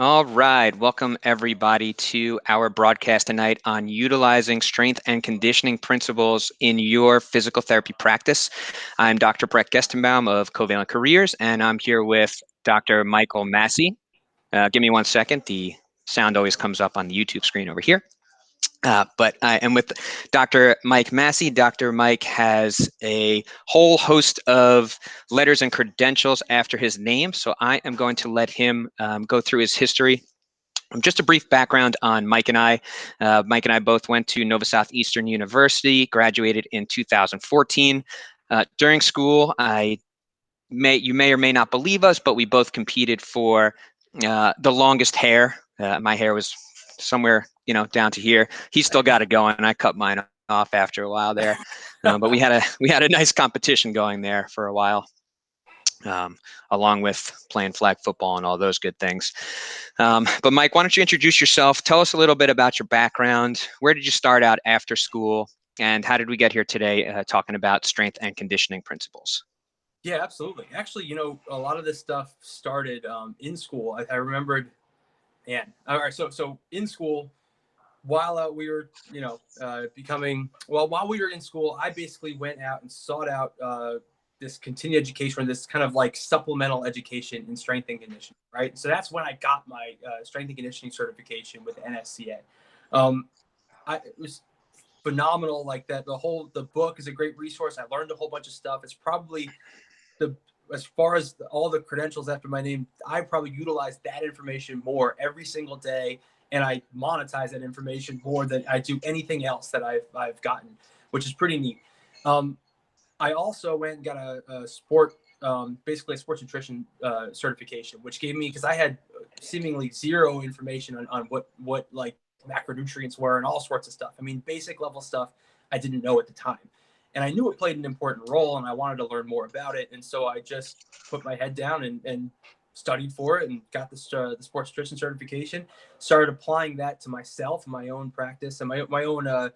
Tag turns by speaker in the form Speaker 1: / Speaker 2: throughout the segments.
Speaker 1: All right. Welcome, everybody, to our broadcast tonight on utilizing strength and conditioning principles in your physical therapy practice. I'm Dr. Brett Gestenbaum of Covalent Careers, and I'm here with Dr. Michael Masi. Give me 1 second. The sound always comes up on the YouTube screen over here. But I am with Dr. Mike Masi. Dr. Mike has a whole host of letters and credentials after his name, so I am going to let him go through his history. Just a brief background on Mike and I. Mike and I both went to Nova Southeastern University, graduated in 2014. During school, you may or may not believe us, but we both competed for the longest hair. My hair was somewhere, down to here. He still got it going. I cut mine off after a while there, but we had a nice competition going there for a while, along with playing flag football and all those good things. But Mike, why don't you introduce yourself? Tell us a little bit about your background. Where did you start out after school, and how did we get here today talking about strength and conditioning principles?
Speaker 2: Yeah, absolutely. Actually, a lot of this stuff started in school. I remembered, man. All right, so in school, while we were, while we were in school, I basically went out and sought out this continuing education, or this kind of like supplemental education in strength and conditioning, right? So that's when I got my strength and conditioning certification with NSCA. It was phenomenal. Like that, the book is a great resource. I learned a whole bunch of stuff. It's probably as far as all the credentials after my name, I probably utilize that information more every single day, and I monetize that information more than I do anything else that I've gotten, which is pretty neat. I also went and got basically a sports nutrition certification, which gave me, because I had seemingly zero information on what like macronutrients were and all sorts of stuff. I mean, basic level stuff I didn't know at the time. And I knew it played an important role, and I wanted to learn more about it. And so I just put my head down and studied for it and got the sports nutrition certification. Started applying that to myself, my own practice, and my own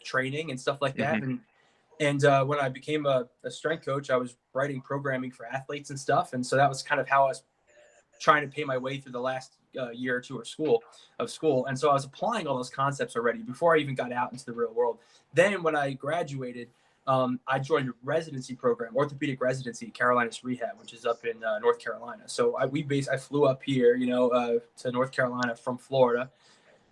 Speaker 2: training and stuff like that.
Speaker 1: Mm-hmm.
Speaker 2: And when I became a strength coach, I was writing programming for athletes and stuff. And so that was kind of how I was trying to pay my way through the last year or two of school. And so I was applying all those concepts already before I even got out into the real world. Then when I graduated, I joined a residency program, orthopedic residency, Carolinas Rehab, which is up in North Carolina. So I flew up here, to North Carolina from Florida.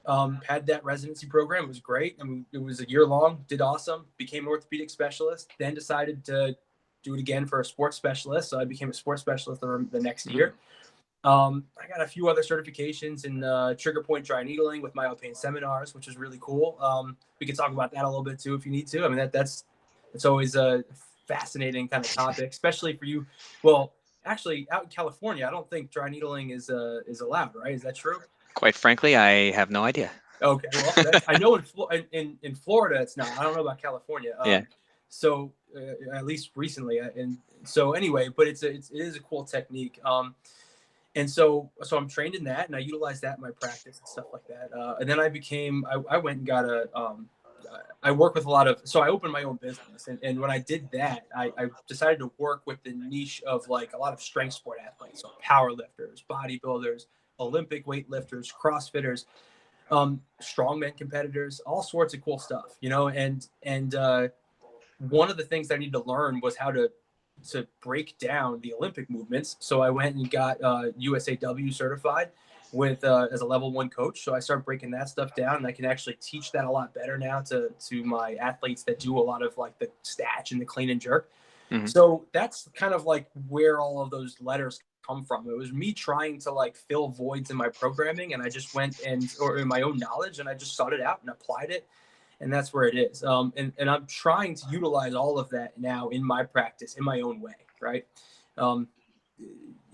Speaker 2: Had that residency program. It was great. I mean, it was a year long, did awesome, became an orthopedic specialist, then decided to do it again for a sports specialist. So I became a sports specialist the next year. I got a few other certifications in trigger point dry needling with myopain seminars, which is really cool. We can talk about that a little bit too if you need to. I mean, that's always a fascinating kind of topic, especially for you. Well, actually, out in California, I don't think dry needling is allowed, right? Is that true?
Speaker 1: Quite frankly, I have no idea.
Speaker 2: Okay, well, I know in Florida it's not. I don't know about California.
Speaker 1: Yeah.
Speaker 2: So at least recently, and so anyway, but it is a cool technique. And so I'm trained in that, and I utilize that in my practice and stuff like that. And then I went and got I work with so I opened my own business. And when I did that, I decided to work with the niche of like a lot of strength sport athletes, so power lifters, bodybuilders, Olympic weightlifters, CrossFitters, strongman competitors, all sorts of cool stuff, and one of the things that I needed to learn was how to break down the Olympic movements. So I went and got USAW certified with as a level 1 coach. So I started breaking that stuff down, and I can actually teach that a lot better now to my athletes that do a lot of like the snatch and the clean and jerk. Mm-hmm. So that's kind of like where all of those letters come from. It was me trying to like fill voids in my programming, and I just went or in my own knowledge, and I just sought it out and applied it. And that's where it is. And I'm trying to utilize all of that now in my practice in my own way, right?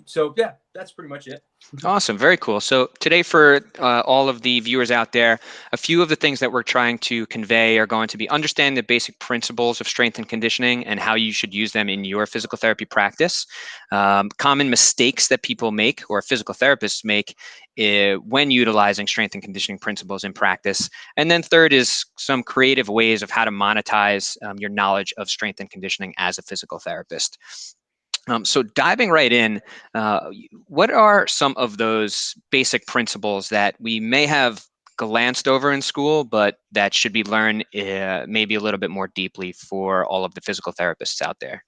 Speaker 2: So yeah, that's pretty much it.
Speaker 1: Awesome. Very cool. So today, for all of the viewers out there, a few of the things that we're trying to convey are going to be understand the basic principles of strength and conditioning and how you should use them in your physical therapy practice, common mistakes that people make or physical therapists make when utilizing strength and conditioning principles in practice. And then third is some creative ways of how to monetize your knowledge of strength and conditioning as a physical therapist. So diving right in, what are some of those basic principles that we may have glanced over in school, but that should be learned maybe a little bit more deeply for all of the physical therapists out there?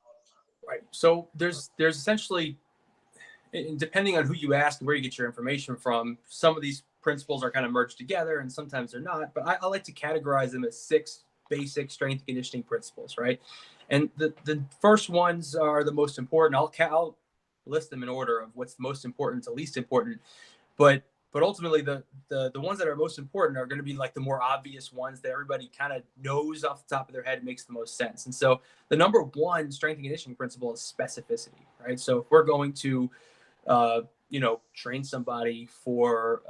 Speaker 2: Right. So there's essentially, depending on who you ask and where you get your information from, some of these principles are kind of merged together and sometimes they're not. But I like to categorize them as 6 basic strength conditioning principles, right? And the first ones are the most important. I'll list them in order of what's the most important to least important. But ultimately the ones that are most important are going to be like the more obvious ones that everybody kind of knows off the top of their head, makes the most sense. And so the number one strength and conditioning principle is specificity, right? So if we're going to train somebody for,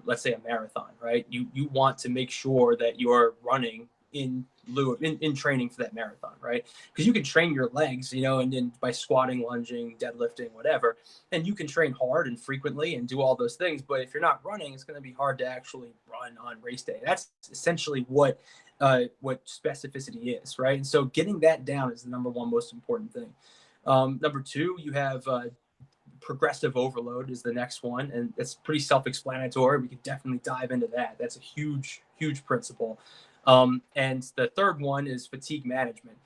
Speaker 2: let's say, a marathon, right? You want to make sure that you're running in lieu of in training for that marathon, right? Because you can train your legs, and then by squatting, lunging, deadlifting, whatever, and you can train hard and frequently and do all those things. But if you're not running, it's going to be hard to actually run on race day. That's essentially what specificity is, right? And so getting that down is the number one most important thing. Number two, you have progressive overload is the next one, and it's pretty self-explanatory. We could definitely dive into that. That's a huge principle. And the third one is fatigue management.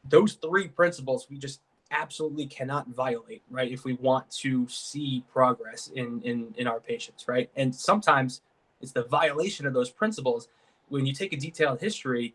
Speaker 2: Those 3 principles we just absolutely cannot violate, right, if we want to see progress in our patients, right? And sometimes it's the violation of those principles. When you take a detailed history,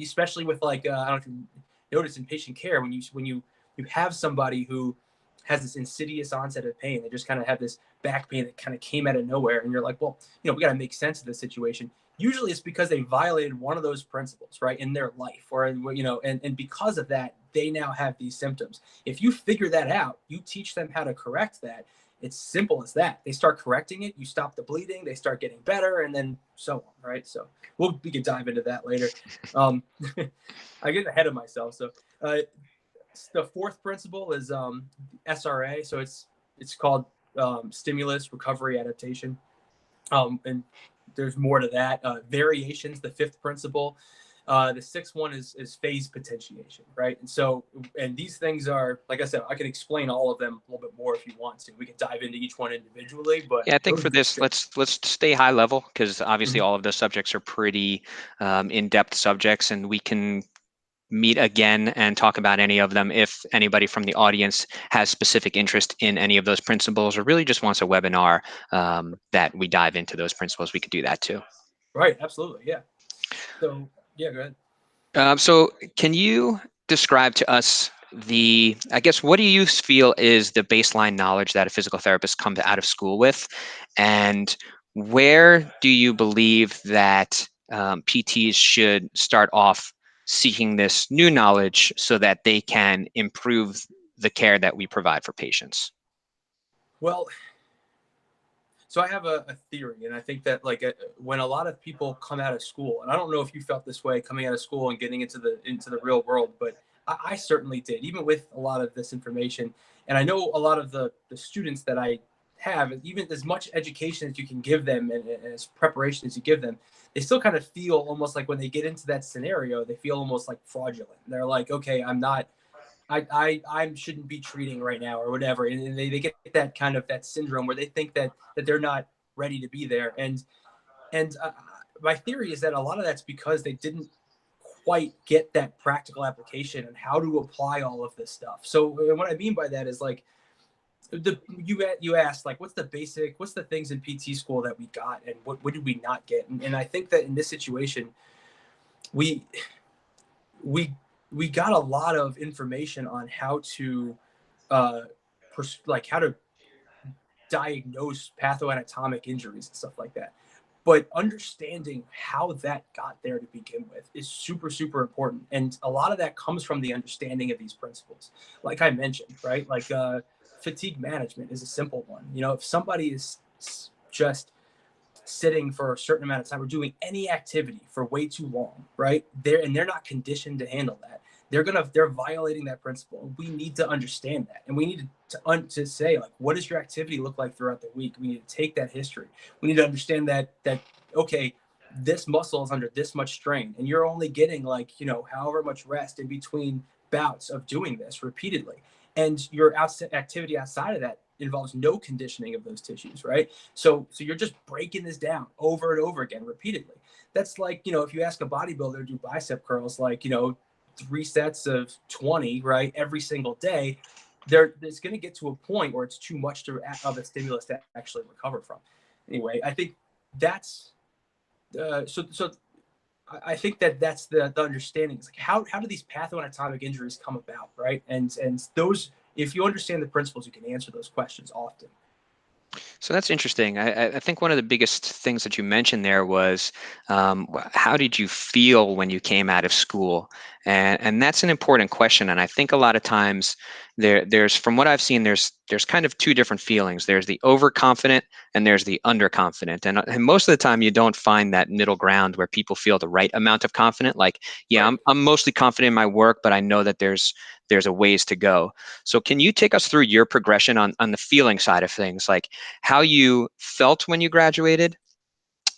Speaker 2: especially with like, I don't know if you notice in patient care, when you have somebody who has this insidious onset of pain, they just kind of have this back pain that kind of came out of nowhere, and you're like, well, we got to make sense of the situation. Usually it's because they violated one of those principles, right, in their life, or and because of that, they now have these symptoms. If you figure that out, you teach them how to correct that. It's simple as that. They start correcting it, you stop the bleeding, they start getting better, and then so on, right? So we can dive into that later. I get ahead of myself. So the fourth principle is SRA. So it's called stimulus, recovery, adaptation. And there's more to that. Variations, the fifth principle. The sixth one is phase potentiation, right? And these things are, like I said, I can explain all of them a little bit more if you want to. We can dive into each one individually, but
Speaker 1: Yeah, I think for this, let's stay high level, because obviously all of those subjects are pretty in-depth subjects, and we can meet again and talk about any of them if anybody from the audience has specific interest in any of those principles, or really just wants a webinar that we dive into those principles. We could do that too.
Speaker 2: Right, absolutely, yeah. So yeah, go ahead.
Speaker 1: So can you describe to us I guess, what do you feel is the baseline knowledge that a physical therapist comes out of school with, and where do you believe that PTs should start off seeking this new knowledge so that they can improve the care that we provide for patients?
Speaker 2: Well, so I have a theory, and I think that like when a lot of people come out of school, and I don't know if you felt this way coming out of school and getting into the real world, but I certainly did, even with a lot of this information. And I know a lot of the students that I have, even as much education as you can give them and as preparation as you give them, they still kind of feel almost like when they get into that scenario, they feel almost like fraudulent. They're like, okay, I'm not I shouldn't be treating right now or whatever. And they get that kind of that syndrome where they think that they're not ready to be there. And my theory is that a lot of that's because they didn't quite get that practical application and how to apply all of this stuff. So what I mean by that is like you asked like what's the things in PT school that we got and what did we not get? And I think that in this situation we we we got a lot of information on how to how to diagnose pathoanatomic injuries and stuff like that. But understanding how that got there to begin with is super important, and a lot of that comes from the understanding of these principles. Like I mentioned, right? Like fatigue management is a simple one. If somebody is just sitting for a certain amount of time or doing any activity for way too long, right? They're not conditioned to handle that. They're violating that principle. We need to understand that, and we need to say like, what does your activity look like throughout the week? We need to take that history. We need to understand that okay, this muscle is under this much strain, and you're only getting like however much rest in between bouts of doing this repeatedly. And your activity outside of that involves no conditioning of those tissues, right? So you're just breaking this down over and over again repeatedly. That's like, if you ask a bodybuilder to do bicep curls, like, 3 sets of 20, right, every single day, there's going to get to a point where it's too much of a stimulus to actually recover from. Anyway, I think that's so I think that's the understanding. It's like how do these pathoanatomic injuries come about, right? And those, if you understand the principles, you can answer those questions often.
Speaker 1: So that's interesting. I think one of the biggest things that you mentioned there was how did you feel when you came out of school? And that's an important question. And I think a lot of times there's from what I've seen, there's kind of two different feelings. There's the overconfident and there's the underconfident. And most of the time you don't find that middle ground where people feel the right amount of confident. Like, yeah,
Speaker 2: Right.
Speaker 1: I'm mostly confident in my work, but I know that there's a ways to go. So can you take us through your progression on the feeling side of things? Like how you felt when you graduated,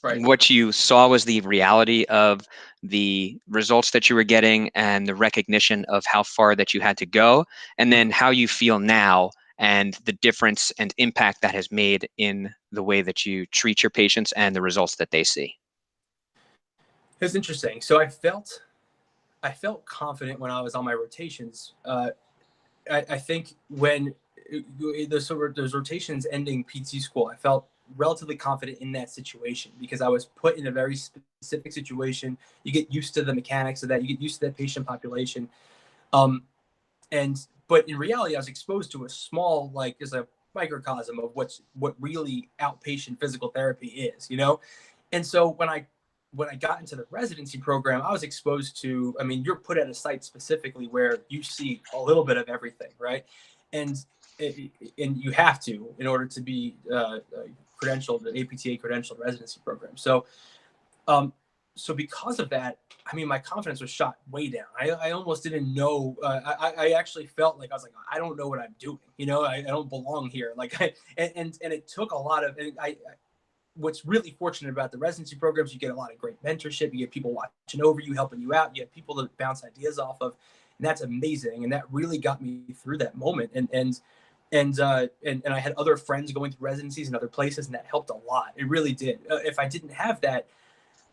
Speaker 2: Right.
Speaker 1: what you saw was the reality of the results that you were getting and the recognition of how far that you had to go, and then
Speaker 2: Mhm.
Speaker 1: how you feel now and the difference and impact that has made in the way that you treat your patients and the results that they see.
Speaker 2: It's interesting. So I felt confident when I was on my rotations. I think when those rotations ending PT school, I felt relatively confident in that situation because I was put in a very specific situation. You get used to the mechanics of that. You get used to that patient population. Um, but in reality, I was exposed to a small, like, as a microcosm of what really outpatient physical therapy is. And so when I got into the residency program, I was exposed to, I mean, you're put at a site specifically where you see a little bit of everything, right? And and you have to in order to be credentialed, the APTA credentialed residency program. Um, so because of that, I mean, my confidence was shot way down. I almost didn't know. I actually felt like I was like, I don't know what I'm doing. I don't belong here. Like, and it took a lot of. And what's really fortunate about the residency programs, you get a lot of great mentorship. You get people watching over you, helping you out. You have people to bounce ideas off of, and that's amazing. And that really got me through that moment. And I had other friends going through residencies in other places, and that helped a lot. It really did. If I didn't have that,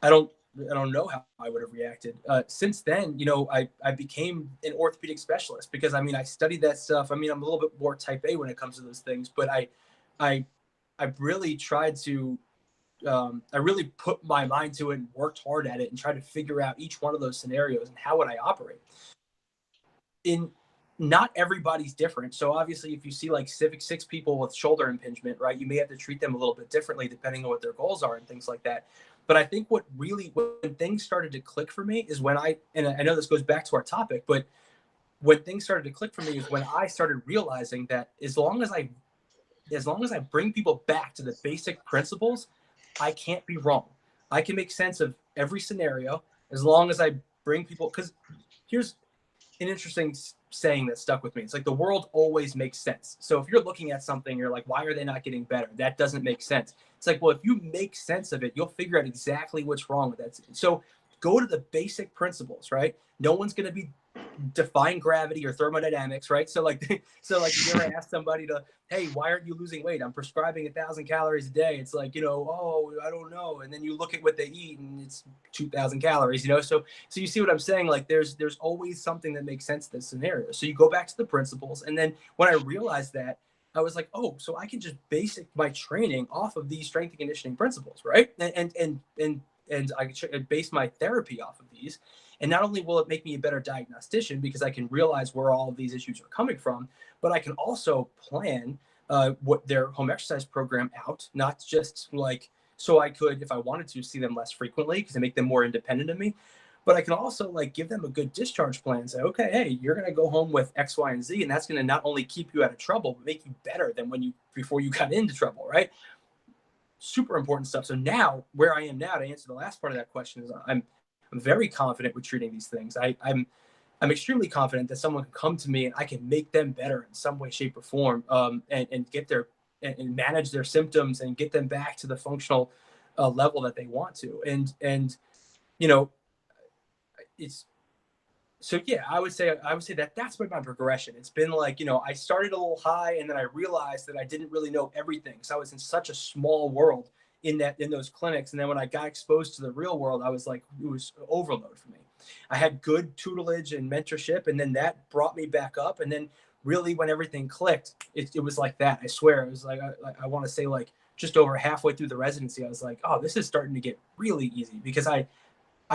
Speaker 2: I don't I don't know how I would have reacted. Since then, I became an orthopedic specialist because I mean I studied that stuff. I mean I'm a little bit more type A when it comes to those things, but I I really tried to I really put my mind to it and worked hard at it and tried to figure out each one of those scenarios and how would I operate. In Not everybody's different. So obviously, if you see like civic six people with shoulder impingement, right, you may have to treat them a little bit differently depending on what their goals are and things like that. But I think when things started to click for me is when and I know this goes back to our topic, but when things started to click for me is when I started realizing that as long as I bring people back to the basic principles, I can't be wrong. I can make sense of every scenario as long as I bring people. Because here's an interesting saying that stuck with me. It's like the world always makes sense. So if you're looking at something, you're like, why are they not getting better? That doesn't make sense. It's like, well, if you make sense of it, you'll figure out exactly what's wrong with that. So go to the basic principles, right? No one's going to be define gravity or thermodynamics, right? So like if you ever ask somebody to, hey, why aren't you losing weight? I'm prescribing 1,000 calories a day. It's like, oh, I don't know. And then you look at what they eat and it's 2,000 calories. So you see what I'm saying? Like there's always something that makes sense in this scenario. So you go back to the principles. And then when I realized that, I was like, oh, so I can just basic my training off of these strength and conditioning principles, right? And I can base my therapy off of these. And not only will it make me a better diagnostician because I can realize where all of these issues are coming from, but I can also plan what their home exercise program out, not just like so I could, if I wanted to, see them less frequently because they make them more independent of me. But I can also like give them a good discharge plan and say, okay, hey, you're gonna go home with X, Y, and Z, and that's gonna not only keep you out of trouble, but make you better than before you got into trouble, right? Super important stuff. So now, where I am now, to answer the last part of that question, is I'm very confident with treating these things. I'm extremely confident that someone can come to me and I can make them better in some way, shape, or form, and get and manage their symptoms and get them back to the functional level that they want to. And you know, it's So yeah, I would say that that's been my progression. It's been like, I started a little high and then I realized that I didn't really know everything. So I was in such a small world in those clinics. And then when I got exposed to the real world, I was like, it was overload for me. I had good tutelage and mentorship, and then that brought me back up. And then really when everything clicked, it was like that. I swear. It was like, I want to say like just over halfway through the residency, I was like, oh, this is starting to get really easy, because I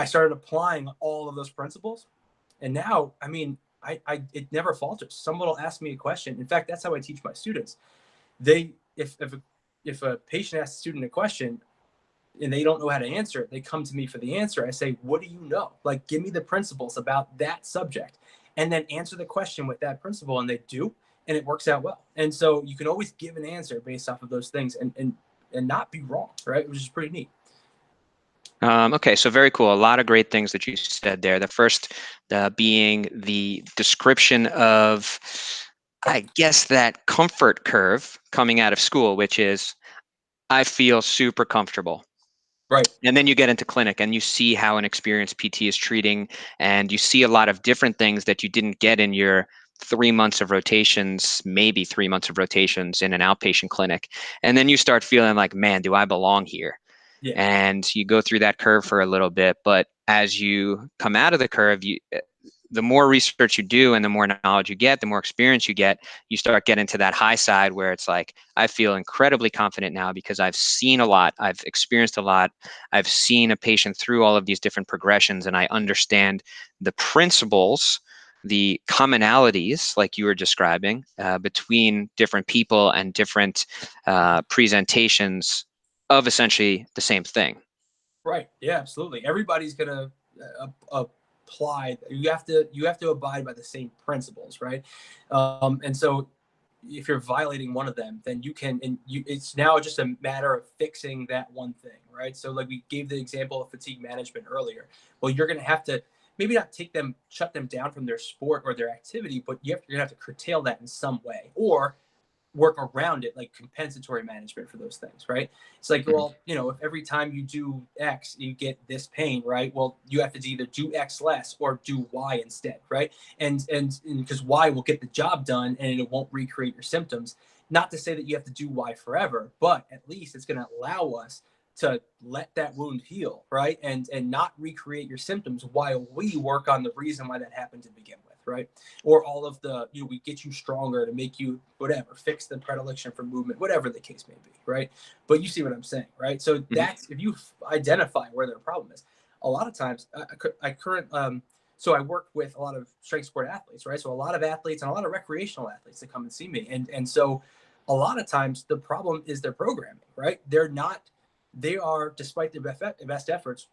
Speaker 2: started applying all of those principles. And now, I mean, it never falters. Someone will ask me a question. In fact, that's how I teach my students. They, if a patient asks a student a question and they don't know how to answer it, they come to me for the answer. I say, what do you know? Like, give me the principles about that subject, and then answer the question with that principle. And they do, and it works out well. And so you can always give an answer based off of those things, and not be wrong, right? Which is pretty neat.
Speaker 1: Okay, so very cool. A lot of great things that you said there. The first being the description of, I guess, that comfort curve coming out of school, which is, I feel super comfortable.
Speaker 2: Right.
Speaker 1: And then you get into clinic and you see how an experienced PT is treating, and you see a lot of different things that you didn't get in your 3 months of rotations, maybe 3 months of rotations in an outpatient clinic. And then you start feeling like, man, do I belong here?
Speaker 2: Yeah.
Speaker 1: And you go through that curve for a little bit, but as you come out of the curve, the more research you do and the more knowledge you get, the more experience you get, you start getting to that high side where it's like, I feel incredibly confident now because I've seen a lot, I've experienced a lot, I've seen a patient through all of these different progressions, and I understand the principles, the commonalities, like you were describing, between different people and different presentations of essentially the same thing.
Speaker 2: Right. Yeah, absolutely. Everybody's gonna apply. You have to abide by the same principles, right? And so if you're violating one of them, then you can, and you, it's now just a matter of fixing that one thing, right? So like we gave the example of fatigue management earlier. Well, you're gonna have to maybe not shut them down from their sport or their activity, but you're gonna have to curtail that in some way, or work around it, like compensatory management for those things, right? It's like,
Speaker 1: Mhm.
Speaker 2: well, if every time you do X, you get this pain, right? Well, you have to either do X less or do Y instead, right? And because Y will get the job done and it won't recreate your symptoms. Not to say that you have to do Y forever, but at least it's going to allow us to let that wound heal, right? And not recreate your symptoms while we work on the reason why that happened to begin with, right? Or all of the, we get you stronger to make you whatever, fix the predilection for movement, whatever the case may be, right? But you see what I'm saying, right? So
Speaker 1: Mhm.
Speaker 2: that's, if you identify where their problem is. A lot of times, so I work with a lot of strength sport athletes, right? So a lot of athletes and a lot of recreational athletes that come and see me, and so a lot of times the problem is their programming, right? They are, despite their best efforts,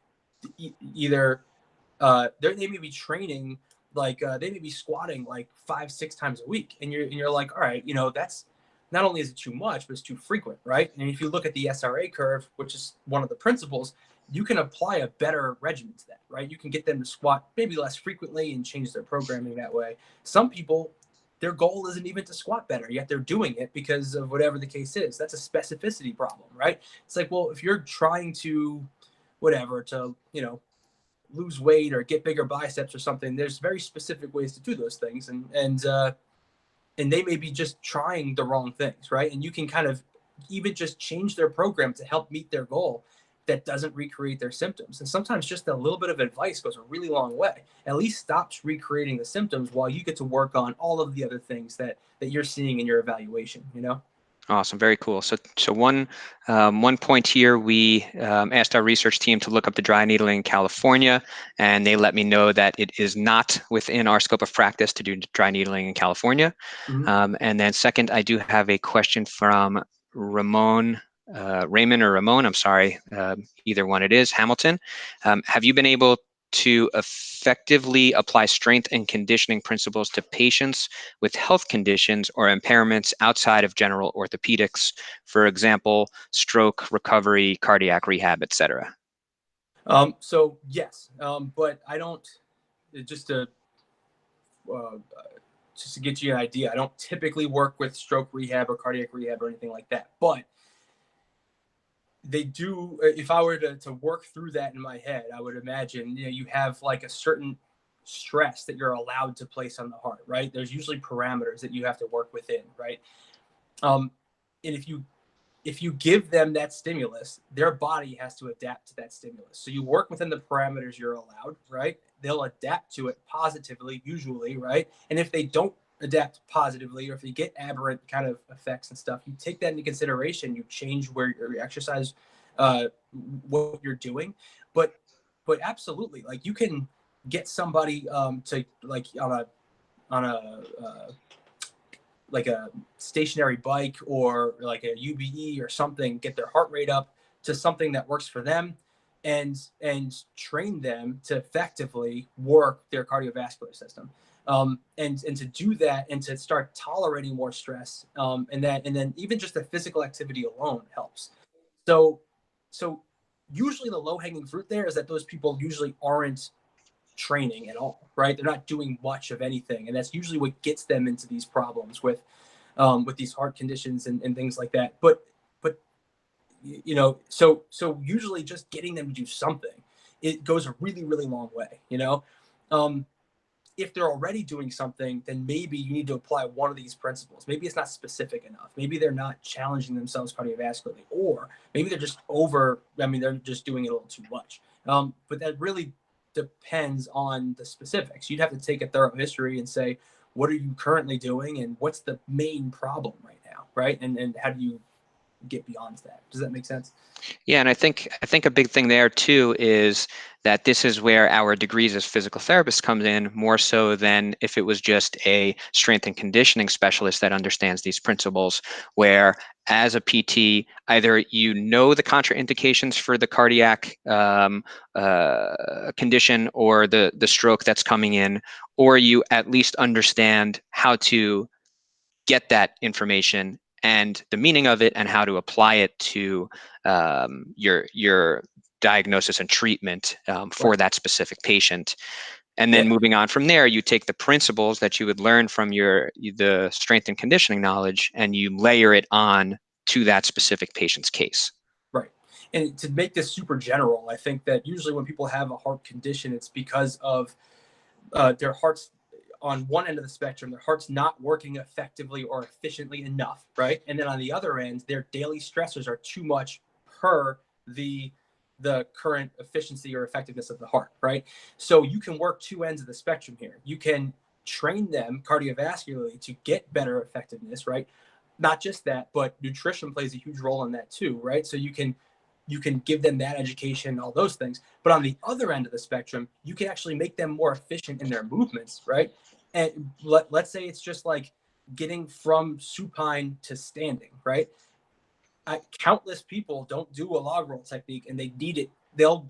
Speaker 2: either they may be training like they may be squatting like 5-6 times a week, and you're like, all right, that's not only is it too much, but it's too frequent, right? And if you look at the SRA curve, which is one of the principles, you can apply a better regimen to that, right? You can get them to squat maybe less frequently and change their programming that way. Some people, their goal isn't even to squat better, yet they're doing it because of whatever the case is. That's a specificity problem, right? It's like, well, if you're trying to whatever to lose weight or get bigger biceps or something, there's very specific ways to do those things, and they may be just trying the wrong things, right? And you can kind of even just change their program to help meet their goal that doesn't recreate their symptoms. And sometimes just a little bit of advice goes a really long way. At least stops recreating the symptoms while you get to work on all of the other things that you're seeing in your evaluation.
Speaker 1: Awesome, very cool. So one point here, we asked our research team to look up the dry needling in California, and they let me know that it is not within our scope of practice to do dry needling in California.
Speaker 2: Mhm.
Speaker 1: And then second, I do have a question from Ramon, Raymond or Ramon, I'm sorry, either one it is, Hamilton. Have you been able to effectively apply strength and conditioning principles to patients with health conditions or impairments outside of general orthopedics, for example, stroke recovery, cardiac rehab, etc.?
Speaker 2: So yes, but I don't, just to uh, just to get you an idea, I don't typically work with stroke rehab or cardiac rehab or anything like that. But they do. If I were to work through that in my head, I would imagine you have like a certain stress that you're allowed to place on the heart, right? There's usually parameters that you have to work within, right? And if you give them that stimulus, their body has to adapt to that stimulus. So you work within the parameters you're allowed, right? They'll adapt to it positively, usually, right? And if they don't adapt positively, or if you get aberrant kind of effects and stuff, you take that into consideration. You change where your exercise, what you're doing, but absolutely, like you can get somebody to like on a like a stationary bike or like a UBE or something, get their heart rate up to something that works for them, and train them to effectively work their cardiovascular system. And to do that and to start tolerating more stress, and then even just the physical activity alone helps. So so usually the low hanging fruit there is that those people usually aren't training at all, right? They're not doing much of anything, and that's usually what gets them into these problems with these heart conditions and things like that. But you know, so usually just getting them to do something, it goes a really really long way. You know, um, if they're already doing something, then maybe you need to apply one of these principles. Maybe it's not specific enough. Maybe they're not challenging themselves cardiovascularly, or maybe they're just over. I mean, they're just doing it a little too much. But that really depends on the specifics. You'd have to take a thorough history and say, what are you currently doing, and what's the main problem right now, right? And how do you get beyond that? Does that make sense?
Speaker 1: Yeah, and I think a big thing there too is that this is where our degrees as physical therapists comes in more so than if it was just a strength and conditioning specialist that understands these principles, where as a PT, either you know the contraindications for the cardiac condition or the stroke that's coming in, or you at least understand how to get that information and the meaning of it and how to apply it to your diagnosis and treatment for
Speaker 2: Right.
Speaker 1: that specific patient. And then
Speaker 2: Yeah.
Speaker 1: moving on from there, you take the principles that you would learn from the strength and conditioning knowledge and you layer it on to that specific patient's case.
Speaker 2: Right. And to make this super general, I think that usually when people have a heart condition, it's because of their heart's on one end of the spectrum, their heart's not working effectively or efficiently enough, right? And then on the other end, their daily stressors are too much per the current efficiency or effectiveness of the heart, right? So you can work two ends of the spectrum here. You can train them cardiovascularly to get better effectiveness, right? Not just that, but nutrition plays a huge role in that too, right? So you can give them that education, all those things. But on the other end of the spectrum, you can actually make them more efficient in their movements, right? And let's say it's just like getting from supine to standing, right? Countless people don't do a log roll technique and they need it. They'll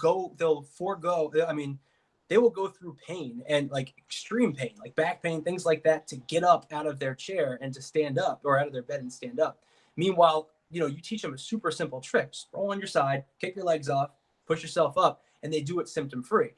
Speaker 2: forego, I mean, they will go through pain and like extreme pain, like back pain, things like that, to get up out of their chair and to stand up, or out of their bed and stand up. Meanwhile, you know, you teach them a super simple trick: just roll on your side, kick your legs off, push yourself up, and they do it symptom free.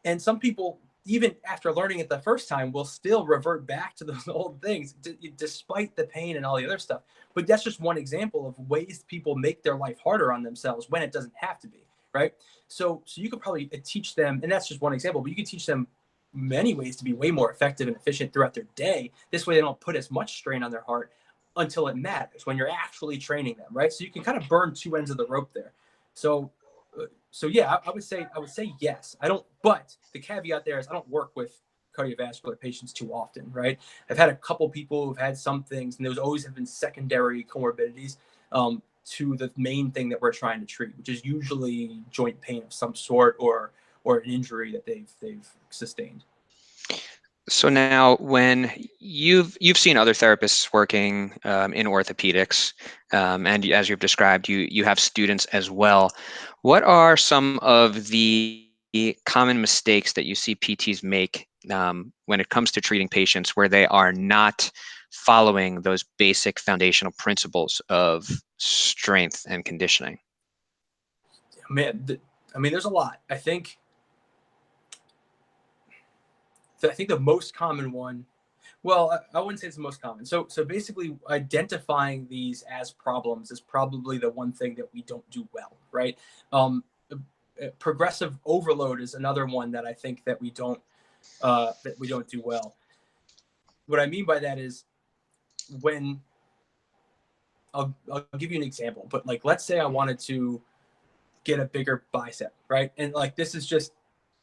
Speaker 2: And some people, even after learning it the first time, will still revert back to those old things, despite the pain and all the other stuff. But that's just one example of ways people make their life harder on themselves when it doesn't have to be, right? So you could probably teach them, and that's just one example, but you could teach them many ways to be way more effective and efficient throughout their day. This way they don't put as much strain on their heart until it matters when you're actually training them, right? So you can kind of burn two ends of the rope there. So so yeah, I would say yes. I don't, but the caveat there is I don't work with cardiovascular patients too often, right? I've had a couple people who've had some things, and those always have been secondary comorbidities to the main thing that we're trying to treat, which is usually joint pain of some sort, or an injury that they've sustained.
Speaker 1: So now, when you've seen other therapists working in orthopedics, and as you've described, you have students as well. What are some of the common mistakes that you see PTs make when it comes to treating patients where they are not following those basic foundational principles of strength and conditioning?
Speaker 2: Man, I mean, there's a lot. I think the most common one, well, I wouldn't say it's the most common. So basically, identifying these as problems is probably the one thing that we don't do well, right? Progressive overload is another one that I think that we don't that we don't do well. What I mean by that is when I'll give you an example, but like, let's say I wanted to get a bigger bicep, right? And like, this is just,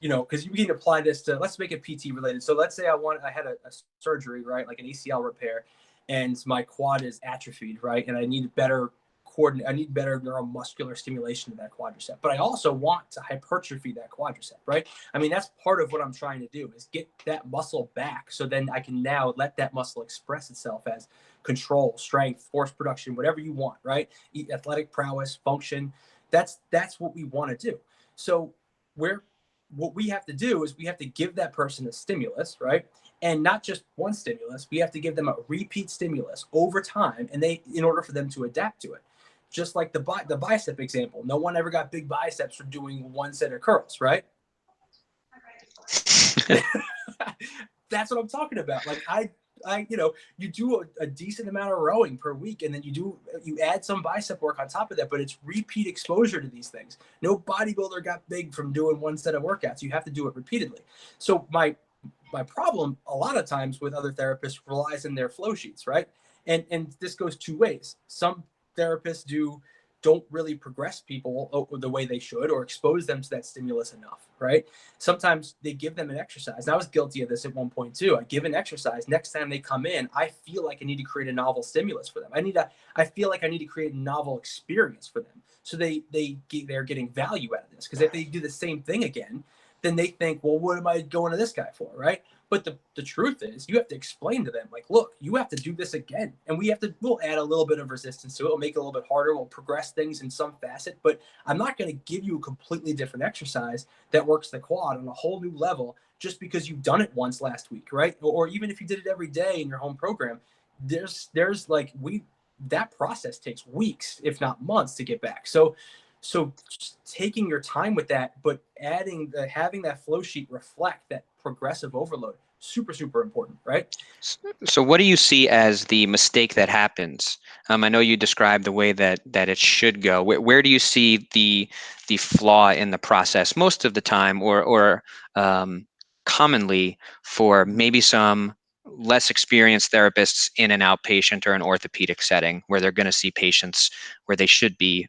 Speaker 2: because you can apply this to, let's make it PT related. So let's say I had a surgery, right? Like an ACL repair, and my quad is atrophied, right? And I need better I need better neuromuscular stimulation of that quadricep. But I also want to hypertrophy that quadricep, right? I mean, that's part of what I'm trying to do, is get that muscle back. So then I can now let that muscle express itself as control, strength, force production, whatever you want, right? Athletic prowess, function. That's what we want to do. So what we have to do is we have to give that person a stimulus, right? And not just one stimulus, we have to give them a repeat stimulus over time, and in order for them to adapt to it. Just like the bicep example, no one ever got big biceps from doing one set of curls, right? That's what I'm talking about. Like you do a decent amount of rowing per week, and then you add some bicep work on top of that, but it's repeat exposure to these things. No bodybuilder got big from doing one set of workouts. You have to do it repeatedly. So my problem a lot of times with other therapists relies on their flow sheets, right? And this goes two ways. Some therapists don't really progress people the way they should, or expose them to that stimulus enough, right? Sometimes they give them an exercise. And I was guilty of this at one point too. I give an exercise. Next time they come in, I feel like I need to create a novel stimulus for them. I feel like I need to create a novel experience for them. So they're getting value out of this. Because if they do the same thing again, then they think, well, what am I going to this guy for, right? But the truth is, you have to explain to them, like, look, you have to do this again. And we'll add a little bit of resistance to it. We'll make it a little bit harder. We'll progress things in some facet. But I'm not going to give you a completely different exercise that works the quad on a whole new level just because you've done it once last week, right? Or even if you did it every day in your home program, there's like, that process takes weeks, if not months, to get back. So just taking your time with that, but having that flow sheet reflect that progressive overload, super, super important, right?
Speaker 1: So what do you see as the mistake that happens? I know you described the way that it should go. Where do you see the flaw in the process most of the time, or commonly for maybe some less experienced therapists in an outpatient or an orthopedic setting, where they're going to see patients where they should be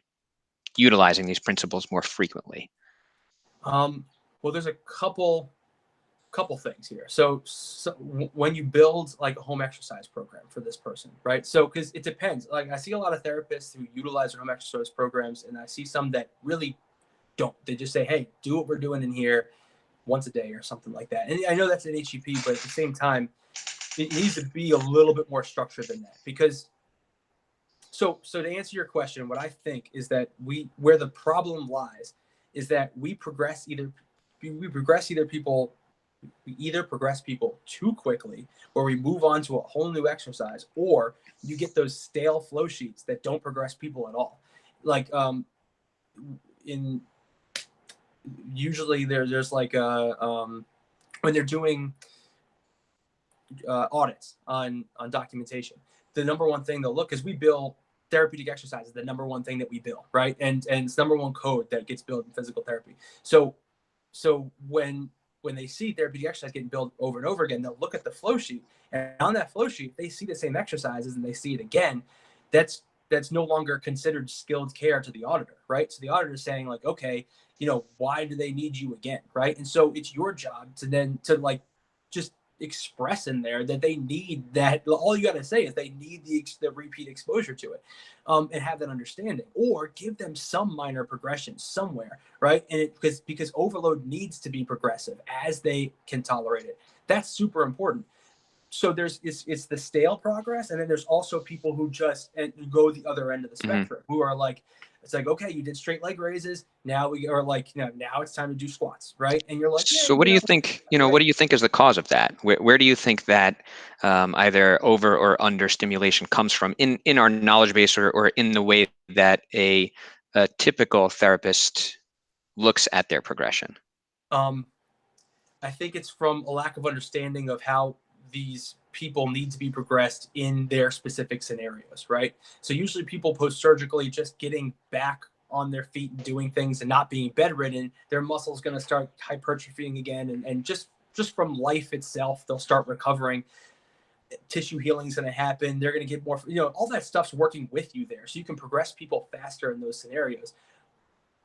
Speaker 1: utilizing these principles more frequently?
Speaker 2: Well, there's a couple things here. So when you build like a home exercise program for this person, right? So because it depends. Like, I see a lot of therapists who utilize their home exercise programs, and I see some that really don't. They just say, hey, do what we're doing in here once a day or something like that. And I know that's an HEP, but at the same time, it needs to be a little bit more structured than that. Because so to answer your question, what I think is that where the problem lies is that we either progress people too quickly, or we move on to a whole new exercise, or you get those stale flow sheets that don't progress people at all. Like usually there's like when they're doing audits on documentation, the number one thing they'll look is we bill therapeutic exercise is the number one thing that we bill, right? And it's number one code that gets billed in physical therapy. So when they see therapeutic exercise getting billed over and over again, they'll look at the flow sheet, and on that flow sheet, they see the same exercises and they see it again. That's no longer considered skilled care to the auditor, right? So the auditor is saying like, okay, why do they need you again, right? And so it's your job to like just express in there that they need that. All you got to say is they need the repeat exposure to it, and have that understanding, or give them some minor progression somewhere, right? And because overload needs to be progressive as they can tolerate it. That's super important. So it's the stale progress, and then there's also people who just go the other end of the spectrum, who are like, it's like, okay, you did straight leg raises, now we are like, now it's time to do squats, right? And you're like,
Speaker 1: so what do you think, what do you think is the cause of that? Where do you think that either over or under stimulation comes from in our knowledge base, or in the way that a typical therapist looks at their progression?
Speaker 2: I think it's from a lack of understanding of how these people need to be progressed in their specific scenarios, right? So usually people post-surgically just getting back on their feet and doing things and not being bedridden, their muscles going to start hypertrophying again and just just from life itself, they'll start recovering. Tissue healing is going to happen. They're going to get more, all that stuff's working with you there. So you can progress people faster in those scenarios.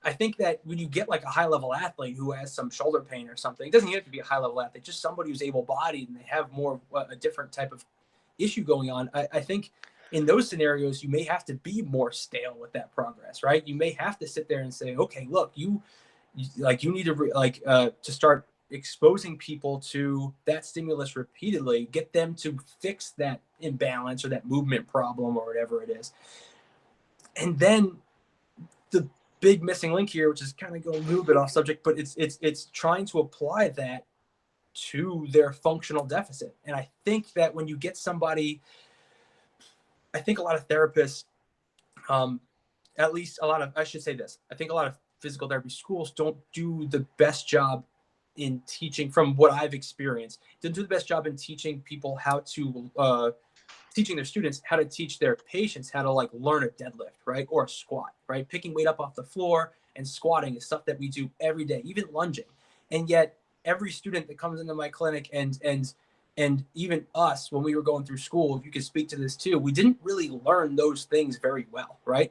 Speaker 2: I think that when you get like a high level athlete who has some shoulder pain or something, it doesn't have to be a high level athlete, just somebody who's able bodied and they have more a different type of issue going on. I think in those scenarios, you may have to be more stale with that progress, right? You may have to sit there and say, okay, look, you need to to start exposing people to that stimulus repeatedly, get them to fix that imbalance or that movement problem or whatever it is. And then the big missing link here, which is kind of going a little bit off subject, but it's trying to apply that to their functional deficit. And I think that when you get somebody, I think a lot of therapists, at least I should say this, I think a lot of physical therapy schools don't do the best job in teaching, from what I've experienced, didn't do the best job in teaching people how to, teaching their students how to teach their patients how to like learn a deadlift, right? Or a squat, right? Picking weight up off the floor and squatting is stuff that we do every day, even lunging. And yet every student that comes into my clinic and even us, when we were going through school, if you could speak to this too, we didn't really learn those things very well, right?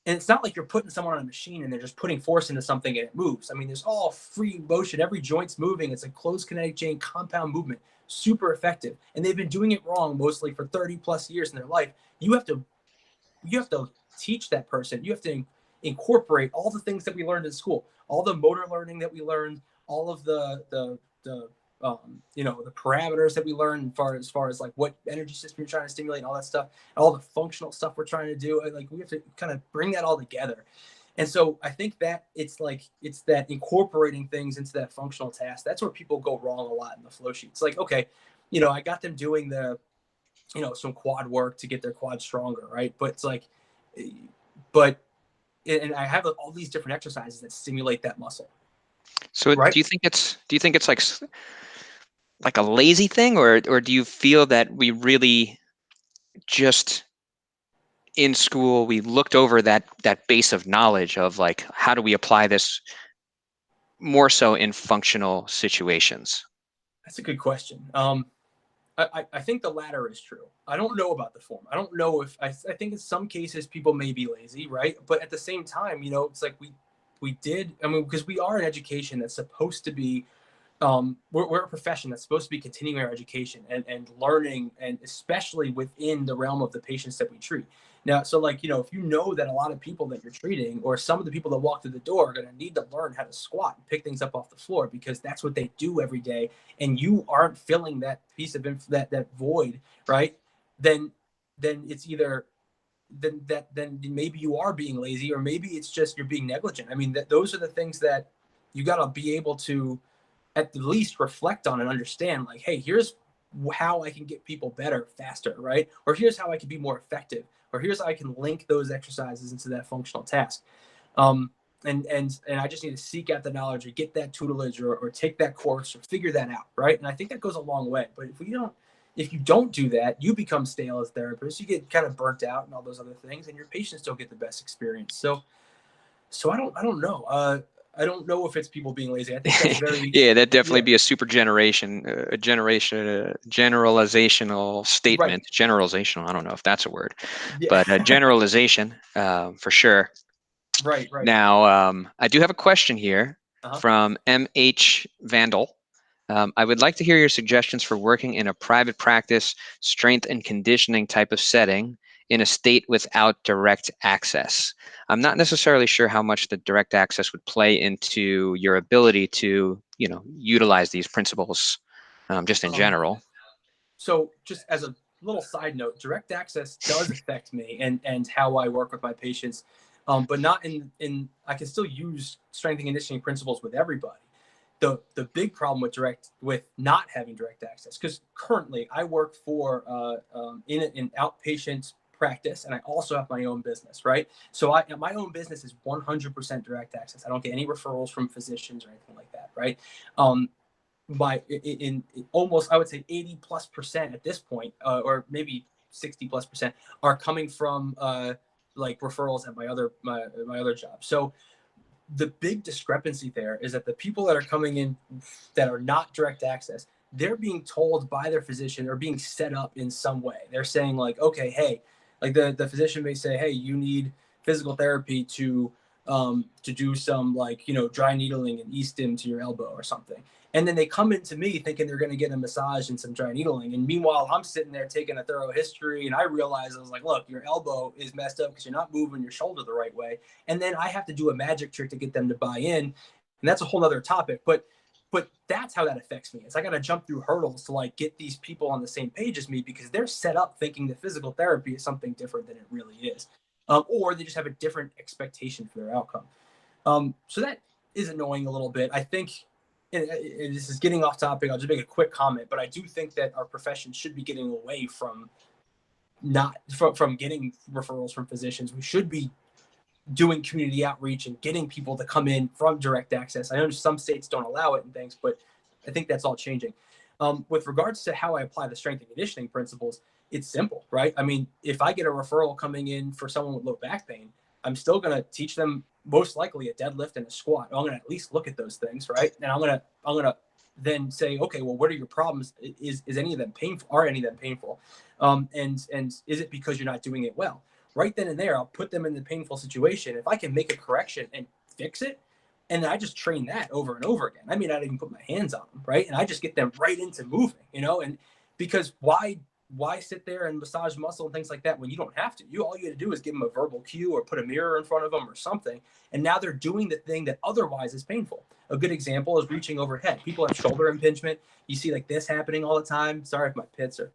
Speaker 2: And it's not like you're putting someone on a machine and they're just putting force into something and it moves. I mean, there's all free motion. Every joint's moving. It's a closed kinetic chain compound movement, super effective. And they've been doing it wrong mostly for 30 plus years in their life. You have to teach that person. You have to incorporate all the things that we learned in school, all the motor learning that we learned, all of the the parameters that we learn as far as like what energy system you're trying to stimulate and all that stuff, and all the functional stuff we're trying to do. Like we have to kind of bring that all together. And so I think that it's that incorporating things into that functional task. That's where people go wrong a lot in the flow sheet. It's like, okay, I got them doing some quad work to get their quad stronger, right? But it's like, and I have all these different exercises that stimulate that muscle.
Speaker 1: So
Speaker 2: Right?
Speaker 1: do you think it's like a lazy thing, or do you feel that we really just in school we looked over that base of knowledge of like how do we apply this more so in functional situations?
Speaker 2: That's a good question. I think the latter is true. I don't know about the form. I don't know if I think in some cases people may be lazy, right? But at the same time, it's like we did. I mean, because we are an education that's supposed to be, we're a profession that's supposed to be continuing our education and learning, and especially within the realm of the patients that we treat. Now, so like, if you know that a lot of people that you're treating, or some of the people that walk through the door, are going to need to learn how to squat and pick things up off the floor because that's what they do every day, and you aren't filling that piece of that void, right? Then it's either then maybe you are being lazy, or maybe it's just you're being negligent. I mean, those are the things that you got to be able to at the least reflect on and understand, like, hey, here's how I can get people better faster, right? Or here's how I can be more effective, or here's how I can link those exercises into that functional task. And I just need to seek out the knowledge or get that tutelage or take that course or figure that out, right? And I think that goes a long way. But if you don't do that, you become stale as a therapist. You get kind of burnt out and all those other things, and your patients don't get the best experience. So I don't know. I don't know if it's people being lazy. I think that's very
Speaker 1: Yeah, that'd definitely be a super generation, generalizational
Speaker 2: right.
Speaker 1: statement. Generalizational, I don't know if that's a word,
Speaker 2: Yeah.
Speaker 1: but a generalization for sure.
Speaker 2: Right.
Speaker 1: Now, I do have a question here
Speaker 2: Uh-huh.
Speaker 1: from MH Vandal. I would like to hear your suggestions for working in a private practice, strength and conditioning type of setting in a state without direct access. I'm not necessarily sure how much the direct access would play into your ability to, utilize these principles, just in
Speaker 2: Um,
Speaker 1: general.
Speaker 2: so just as a little side note, direct access does affect me and how I work with my patients, but not in I can still use strength and conditioning principles with everybody. The big problem with not having direct access, because currently I work for in an outpatient practice, and I also have my own business, right? So my own business is 100% direct access. I don't get any referrals from physicians or anything like that, right? In almost, I would say 80+% at this point, or maybe 60+% are coming from like referrals at my other job. So the big discrepancy there is that the people that are coming in that are not direct access, they're being told by their physician or being set up in some way. They're saying like, okay, hey, like the physician may say, hey, you need physical therapy to do some like, you know, dry needling and e-stim to your elbow or something. And then they come into me thinking they're going to get a massage and some dry needling. And meanwhile, I'm sitting there taking a thorough history, and I realize, I was like, look, your elbow is messed up because you're not moving your shoulder the right way. And then I have to do a magic trick to get them to buy in. And that's a whole other topic. But that's how that affects me. It's I got to jump through hurdles to like get these people on the same page as me, because they're set up thinking that physical therapy is something different than it really is. Or they just have a different expectation for their outcome. So that is annoying a little bit. I think, and this is getting off topic, I'll just make a quick comment, but I do think that our profession should be getting away from getting referrals from physicians. We should be doing community outreach and getting people to come in from direct access. I know some states don't allow it and things, but I think that's all changing. With regards to how I apply the strength and conditioning principles, it's simple, right? I mean, if I get a referral coming in for someone with low back pain, I'm still going to teach them most likely a deadlift and a squat. I'm going to at least look at those things, right? And I'm going to then say, okay, well, what are your problems? Is any of them painful? Are any of them painful? And is it because you're not doing it well? Right then and there, I'll put them in the painful situation. If I can make a correction and fix it, and I just train that over and over again. I may not even put my hands on them, right? And I just get them right into moving, you know? And because why sit there and massage muscle and things like that when you don't have to? All you got to do is give them a verbal cue or put a mirror in front of them or something. And now they're doing the thing that otherwise is painful. A good example is reaching overhead. People have shoulder impingement. You see like this happening all the time. Sorry if my pits are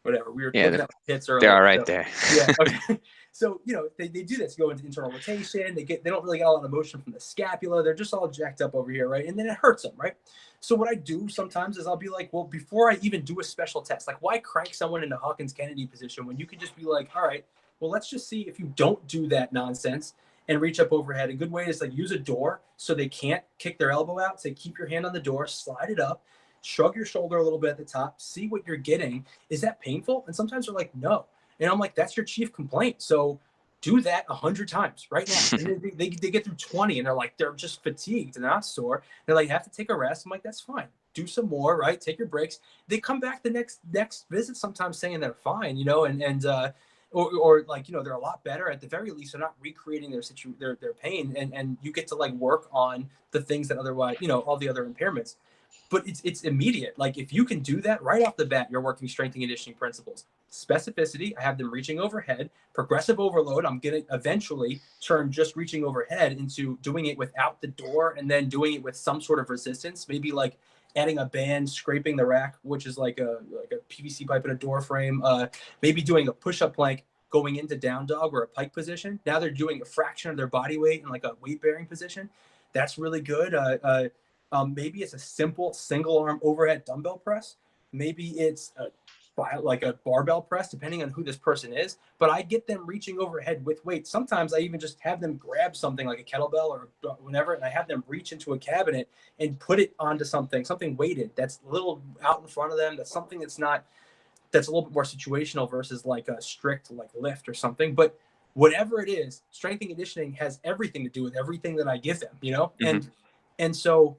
Speaker 2: whatever. We were looking at my pits earlier.
Speaker 1: They're all right
Speaker 2: so,
Speaker 1: there.
Speaker 2: Yeah. Okay. So, you know, they do this, go into internal rotation. They don't really get a lot of motion from the scapula. They're just all jacked up over here, right? And then it hurts them, right? So what I do sometimes is I'll be like, well, before I even do a special test, like why crank someone into Hawkins-Kennedy position when you could just be like, all right, well, let's just see if you don't do that nonsense and reach up overhead. A good way is like use a door so they can't kick their elbow out. Say, keep your hand on the door, slide it up, shrug your shoulder a little bit at the top, see what you're getting. Is that painful? And sometimes they're like, no. And I'm like, that's your chief complaint. So do that 100 times right now. And they get through 20 and they're just fatigued and they're not sore. They're like, you have to take a rest. I'm like, that's fine. Do some more, right? Take your breaks. They come back the next visit sometimes saying they're fine, you know, or like, you know, they're a lot better. At the very least, they're not recreating their pain, and you get to like work on the things that otherwise, you know, all the other impairments. But it's immediate. Like if you can do that right off the bat, you're working strength and conditioning principles. Specificity, I have them reaching overhead. Progressive overload, I'm going to eventually turn just reaching overhead into doing it without the door, and then doing it with some sort of resistance, maybe like adding a band, scraping the rack, which is like a PVC pipe in a door frame, maybe doing a push-up plank going into down dog or a pike position. Now they're doing a fraction of their body weight in like a weight-bearing position. That's really good. Maybe it's a simple single arm overhead dumbbell press. Maybe it's like a barbell press, depending on who this person is. But I get them reaching overhead with weight. Sometimes I even just have them grab something like a kettlebell or whatever, and I have them reach into a cabinet and put it onto something weighted that's a little out in front of them. That's something that's a little bit more situational versus like a strict like lift or something. But whatever it is, strength and conditioning has everything to do with everything that I give them, you know?
Speaker 1: Mm-hmm.
Speaker 2: And so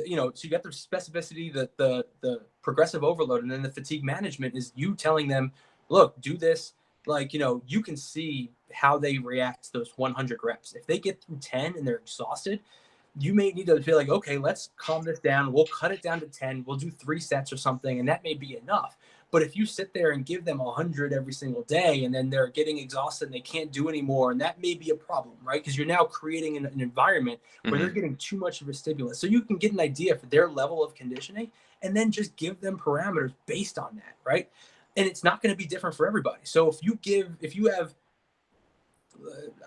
Speaker 2: you know, so you got the specificity, the progressive overload, and then the fatigue management is you telling them, look, do this. Like, you know, you can see how they react to those 100 reps. If they get through 10 and they're exhausted, you may need to feel like, okay, let's calm this down. We'll cut it down to 10. We'll do 3 sets or something, and that may be enough. But if you sit there and give them 100 every single day, and then they're getting exhausted and they can't do anymore, and that may be a problem, right? Because you're now creating an environment where they're getting too much of a stimulus. So you can get an idea for their level of conditioning, and then just give them parameters based on that, right? And it's not going to be different for everybody. So if you have,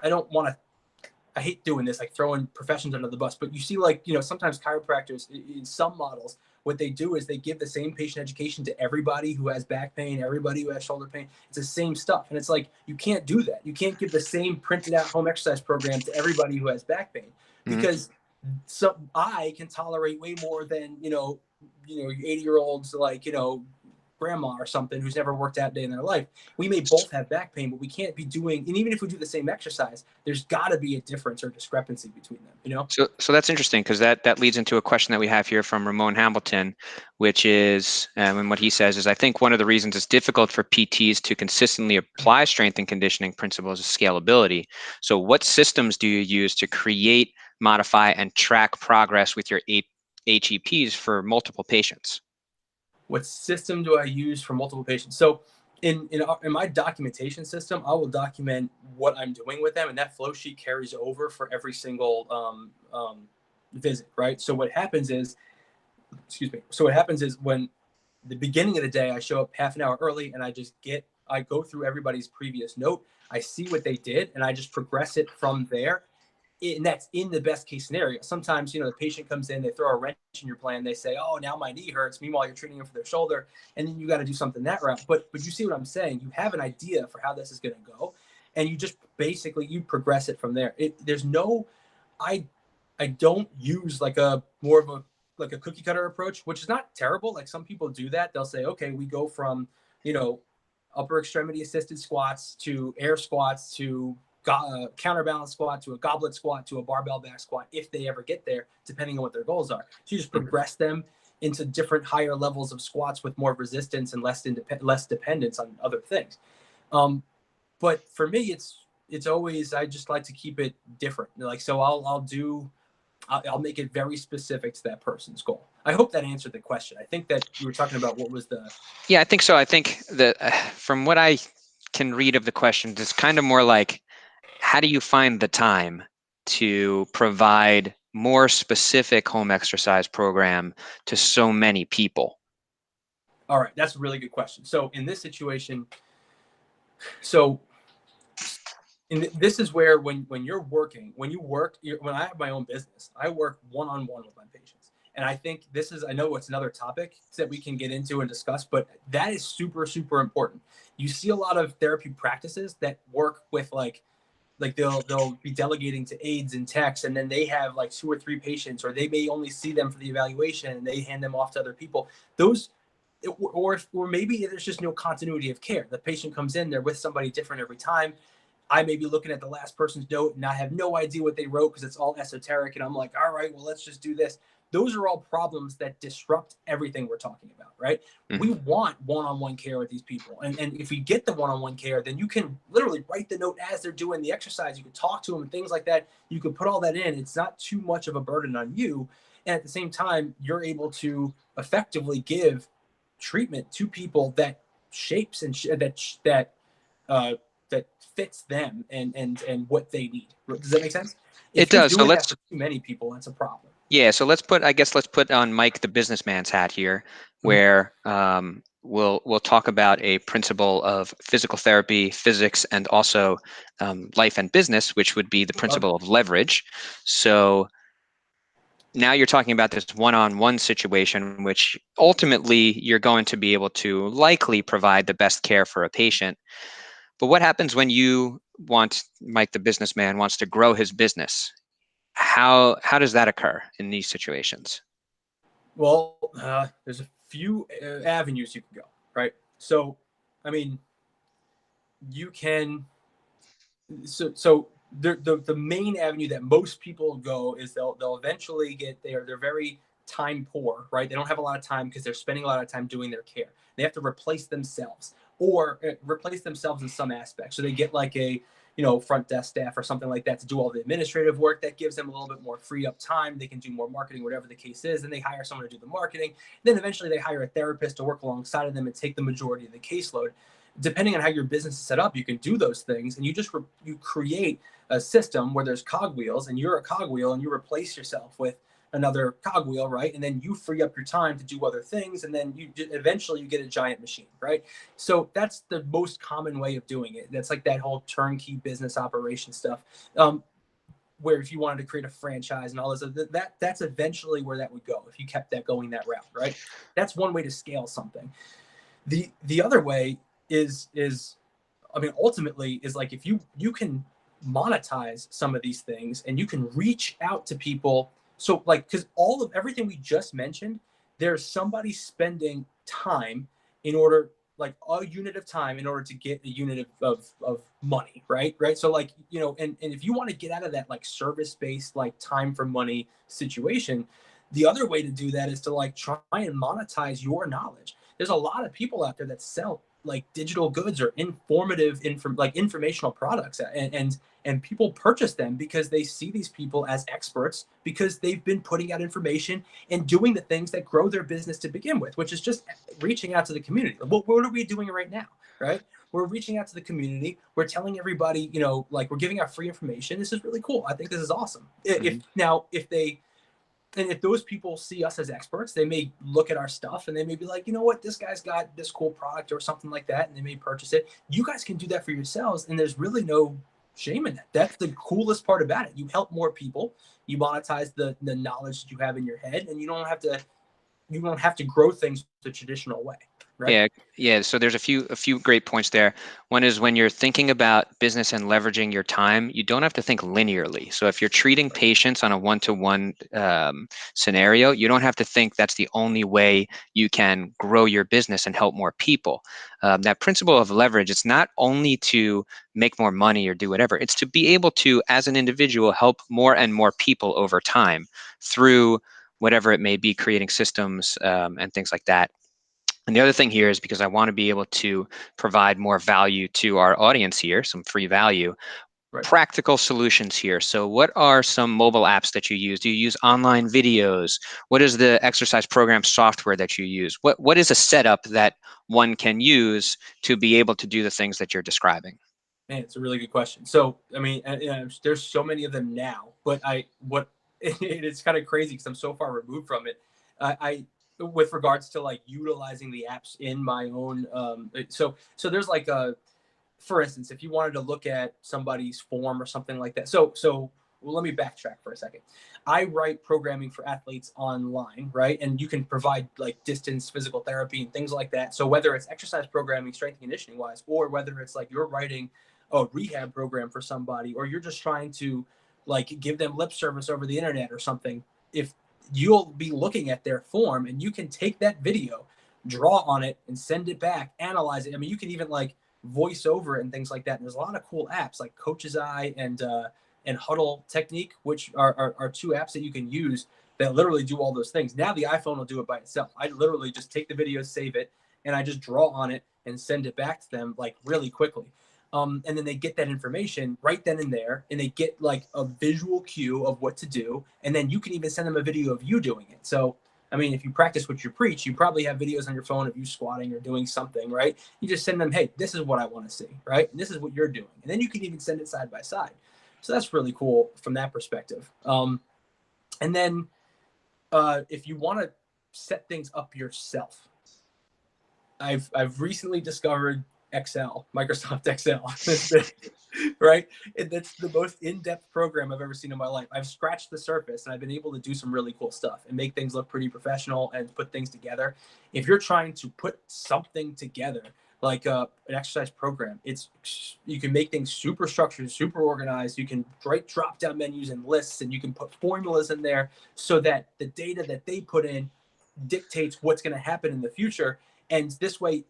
Speaker 2: I don't want to, I hate doing this, like throwing professions under the bus, but you see, like, you know, sometimes chiropractors in some models, what they do is they give the same patient education to everybody who has back pain, everybody who has shoulder pain. It's the same stuff. And it's like, you can't do that. You can't give the same printed out home exercise program to everybody who has back pain, because I can tolerate way more than, you know, 80-year-olds, like, you know, grandma or something who's never worked out a day in their life. We may both have back pain, but we can't be doing, and even if we do the same exercise, there's got to be a difference or discrepancy between them, you know?
Speaker 1: So that's interesting, because that leads into a question that we have here from Ramon Hamilton, which is, and what he says is, I think one of the reasons it's difficult for PTs to consistently apply strength and conditioning principles is scalability. So what systems do you use to create, modify, and track progress with your HEPs for multiple patients?
Speaker 2: What system do I use for multiple patients? So in my documentation system, I will document what I'm doing with them, and that flow sheet carries over for every single visit, right? So what happens is, excuse me. So what happens is, when the beginning of the day, I show up half an hour early, and I go through everybody's previous note. I see what they did, and I just progress it from there. And that's in the best case scenario. Sometimes, the patient comes in, they throw a wrench in your plan. They say, "Oh, now my knee hurts." Meanwhile, you're treating them for their shoulder, and then you got to do something that route. But you see what I'm saying? You have an idea for how this is going to go, and you just basically you progress it from there. There's no, I I don't use like a more of a like a cookie cutter approach, which is not terrible. Like some people do that. They'll say, okay, we go from, you know, upper extremity assisted squats to air squats to counterbalance squat to a goblet squat to a barbell back squat, if they ever get there, depending on what their goals are. So you just progress them into different higher levels of squats with more resistance and less dependence on other things. But for me, it's always, I just like to keep it different. Like, so I'll make it very specific to that person's goal. I hope that answered the question. I think that you were talking about what was the.
Speaker 1: Yeah, I think so. I think that from what I can read of the question, it's kind of more like, how do you find the time to provide more specific home exercise program to so many people?
Speaker 2: All right, that's a really good question. So in this situation, so this is where when you're working, when I have my own business, I work one-on-one with my patients. And I think I know it's another topic that we can get into and discuss, but that is super, super important. You see a lot of therapy practices that work with like they'll be delegating to aides and techs, and then they have like 2 or 3 patients, or they may only see them for the evaluation and they hand them off to other people. Those or maybe there's just no continuity of care. The patient comes in, they're with somebody different every time. I may be looking at the last person's note and I have no idea what they wrote because it's all esoteric. And I'm like, all right, well, let's just do this. Those are all problems that disrupt everything we're talking about, right? We
Speaker 1: Mhm.
Speaker 2: want one-on-one care with these people. And if we get the one-on-one care, then you can literally write the note as they're doing the exercise. You can talk to them and things like that. You can put all that in. It's not too much of a burden on you. And at the same time, you're able to effectively give treatment to people that shapes and uh, that fits them and what they need. Does that make sense?
Speaker 1: It
Speaker 2: If you're
Speaker 1: does. So
Speaker 2: doing that
Speaker 1: let's
Speaker 2: for too many people, that's a problem.
Speaker 1: Yeah, so let's put on Mike the businessman's hat here,
Speaker 2: Mhm.
Speaker 1: where we'll talk about a principle of physical therapy, physics, and also life and business, which would be the
Speaker 2: Love it.
Speaker 1: principle of leverage. So now you're talking about this one-on-one situation, which ultimately you're going to be able to likely provide the best care for a patient. But what happens when Mike the businessman wants to grow his business? How does that occur in these situations?
Speaker 2: Well, there's a few avenues you can go, right? So, I mean, you can. So the main avenue that most people go is they'll eventually get there. They're very time poor, right? They don't have a lot of time because they're spending a lot of time doing their care. They have to replace themselves or replace themselves in some aspect. So they get like a front desk staff or something like that to do all the administrative work. That gives them a little bit more free up time. They can do more marketing, whatever the case is. Then they hire someone to do the marketing. Then eventually they hire a therapist to work alongside of them and take the majority of the caseload. Depending on how your business is set up, you can do those things, and you create a system where there's cogwheels, and you're a cogwheel, and you replace yourself with another cogwheel, right? And then you free up your time to do other things, and then you eventually you get a giant machine, right? So that's the most common way of doing it. That's like that whole turnkey business operation stuff. Where if you wanted to create a franchise and all this, that's eventually where that would go if you kept that going that route, right? That's one way to scale something. The other way is I mean, ultimately is like if you can monetize some of these things and you can reach out to people. So like, because all of everything we just mentioned, there's somebody spending time in order, like a unit of time in order to get a unit of money, right? So like, you know, and if you want to get out of that like service-based, like time for money situation, the other way to do that is to like try and monetize your knowledge. There's a lot of people out there that sell like digital goods or like informational products, and people purchase them because they see these people as experts because they've been putting out information and doing the things that grow their business to begin with, which is just reaching out to the community. What are we doing right now, right? We're reaching out to the community. We're telling everybody, you know, like we're giving out free information. This is really cool. I think this is awesome. If those people see us as experts, they may look at our stuff and they may be like, you know what, this guy's got this cool product or something like that, and they may purchase it. You guys can do that for yourselves, and there's really no shame in that. That's the coolest part about it. You help more people, you monetize the knowledge that you have in your head, and you don't have to grow things the traditional way, right?
Speaker 1: Yeah, yeah. So there's a few great points there. One is when you're thinking about business and leveraging your time, you don't have to think linearly. So if you're treating patients on a one-to-one scenario, you don't have to think that's the only way you can grow your business and help more people. That principle of leverage, it's not only to make more money or do whatever, it's to be able to, as an individual, help more and more people over time through whatever it may be, creating systems and things like that. And the other thing here is because I want to be able to provide more value to our audience here, some free value,
Speaker 2: Right.
Speaker 1: practical solutions here. So what are some mobile apps that you use? Do you use online videos? What is the exercise program software that you use? What is a setup that one can use to be able to do the things that you're describing?
Speaker 2: Man, it's a really good question. So, I mean, there's so many of them now, but it's kind of crazy because I'm so far removed from it. I with regards to like utilizing the apps in my own, so there's like for instance, if you wanted to look at somebody's form or something like that. Well, let me backtrack for a second. I write programming for athletes online, right? And you can provide like distance physical therapy and things like that. So whether it's exercise programming, strength and conditioning wise, or whether it's like you're writing a rehab program for somebody, or you're just trying to like give them lip service over the internet or something, if you'll be looking at their form and you can take that video, draw on it and send it back, analyze it. I mean, you can even like voice over it and things like that. And there's a lot of cool apps like Coach's Eye and Huddle Technique, which are two apps that you can use that literally do all those things. Now the iPhone will do it by itself. I literally just take the video, save it, and I just draw on it and send it back to them like really quickly. And then they get that information right then and there, and they get like a visual cue of what to do. And then you can even send them a video of you doing it. So, I mean, if you practice what you preach, you probably have videos on your phone of you squatting or doing something, right? You just send them, hey, this is what I want to see, right? And this is what you're doing. And then you can even send it side by side. So that's really cool from that perspective. And then if you want to set things up yourself, I've recently discovered Excel, Microsoft Excel, right? And that's the most in-depth program I've ever seen in my life. I've scratched the surface and I've been able to do some really cool stuff and make things look pretty professional and put things together. If you're trying to put something together, like an exercise program, you can make things super structured, super organized. You can write drop-down menus and lists, and you can put formulas in there so that the data that they put in dictates what's going to happen in the future. And this way,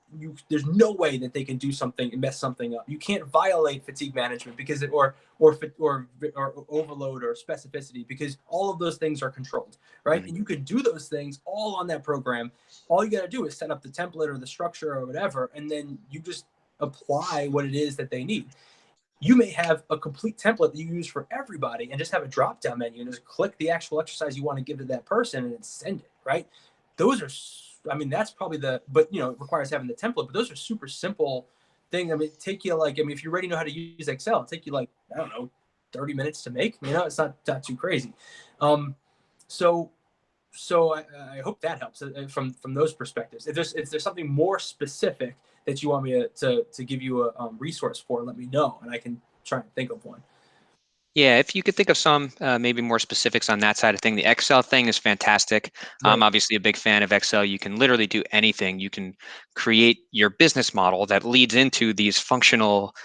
Speaker 2: there's no way that they can do something and mess something up. You can't violate fatigue management because or overload or specificity, because all of those things are controlled, right?
Speaker 1: Mhm.
Speaker 2: And you could do those things all on that program. All you got to do is set up the template or the structure or whatever, and then you just apply what it is that they need. You may have a complete template that you use for everybody and just have a drop down menu and just click the actual exercise you want to give to that person and then send it, right? Those are, I mean, that's probably but you know, it requires having the template, but those are super simple things. I mean, take you like, I mean, if you already know how to use Excel, it'll take you like, I don't know, 30 minutes to make, you know, it's not too crazy. Um, so, I hope that helps from those perspectives. If there's something more specific that you want me to give you a resource for, let me know, and I can try and think of one.
Speaker 1: Yeah, if you could think of some maybe more specifics on that side of thing, the Excel thing is fantastic. I'm
Speaker 2: Right.
Speaker 1: obviously a big fan of Excel. You can literally do anything. You can create your business model that leads into these functional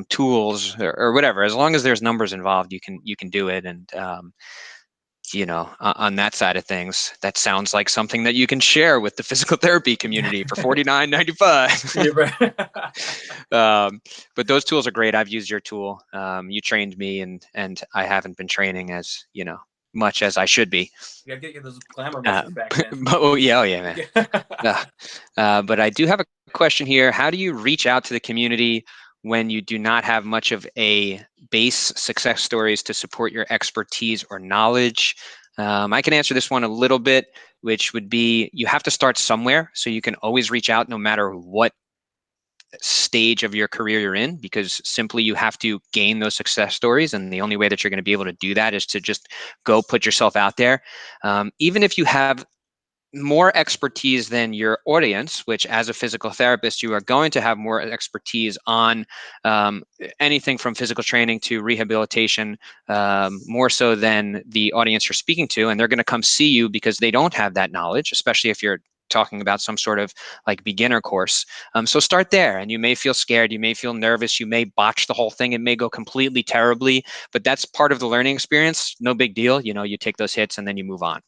Speaker 1: tools or whatever. As long as there's numbers involved, you can do it. And on that side of things, that sounds like something that you can share with the physical therapy community for $49.95.
Speaker 2: Yeah, right.
Speaker 1: But those tools are great. I've used your tool. You trained me, and I haven't been training as much as I should be.
Speaker 2: You gotta get those glamour muscles back, man.
Speaker 1: Oh yeah, man. But I do have a question here. How do you reach out to the community when you do not have much of a base success stories to support your expertise or knowledge? I can answer this one a little bit, which would be you have to start somewhere. So you can always reach out no matter what stage of your career you're in, because simply you have to gain those success stories. And the only way that you're going to be able to do that is to just go put yourself out there. Even if you have more expertise than your audience, which as a physical therapist, you are going to have more expertise on anything from physical training to rehabilitation, more so than the audience you're speaking to. And they're going to come see you because they don't have that knowledge, especially if you're talking about some sort of like beginner course. So start there, and you may feel scared, you may feel nervous, you may botch the whole thing, it may go completely terribly, but that's part of the learning experience. No big deal. You take those hits and then you move on.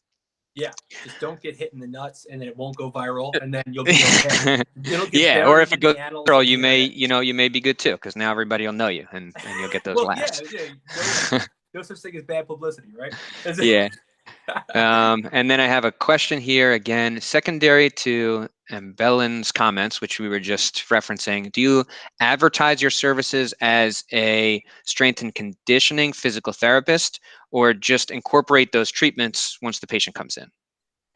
Speaker 2: Yeah, just don't get hit in the nuts, and then it won't go viral, and then you'll be okay. It'll get
Speaker 1: Yeah, or if
Speaker 2: buried
Speaker 1: it
Speaker 2: in
Speaker 1: goes
Speaker 2: the annals
Speaker 1: viral,
Speaker 2: of the internet.
Speaker 1: you may be good too, because now everybody will know you, and you'll get those
Speaker 2: Well, yeah,
Speaker 1: laughs.
Speaker 2: yeah. No such thing as bad publicity, right?
Speaker 1: Yeah. And then I have a question here again, secondary to Bellin's comments, which we were just referencing. Do you advertise your services as a strength and conditioning physical therapist, or just incorporate those treatments once the patient comes in?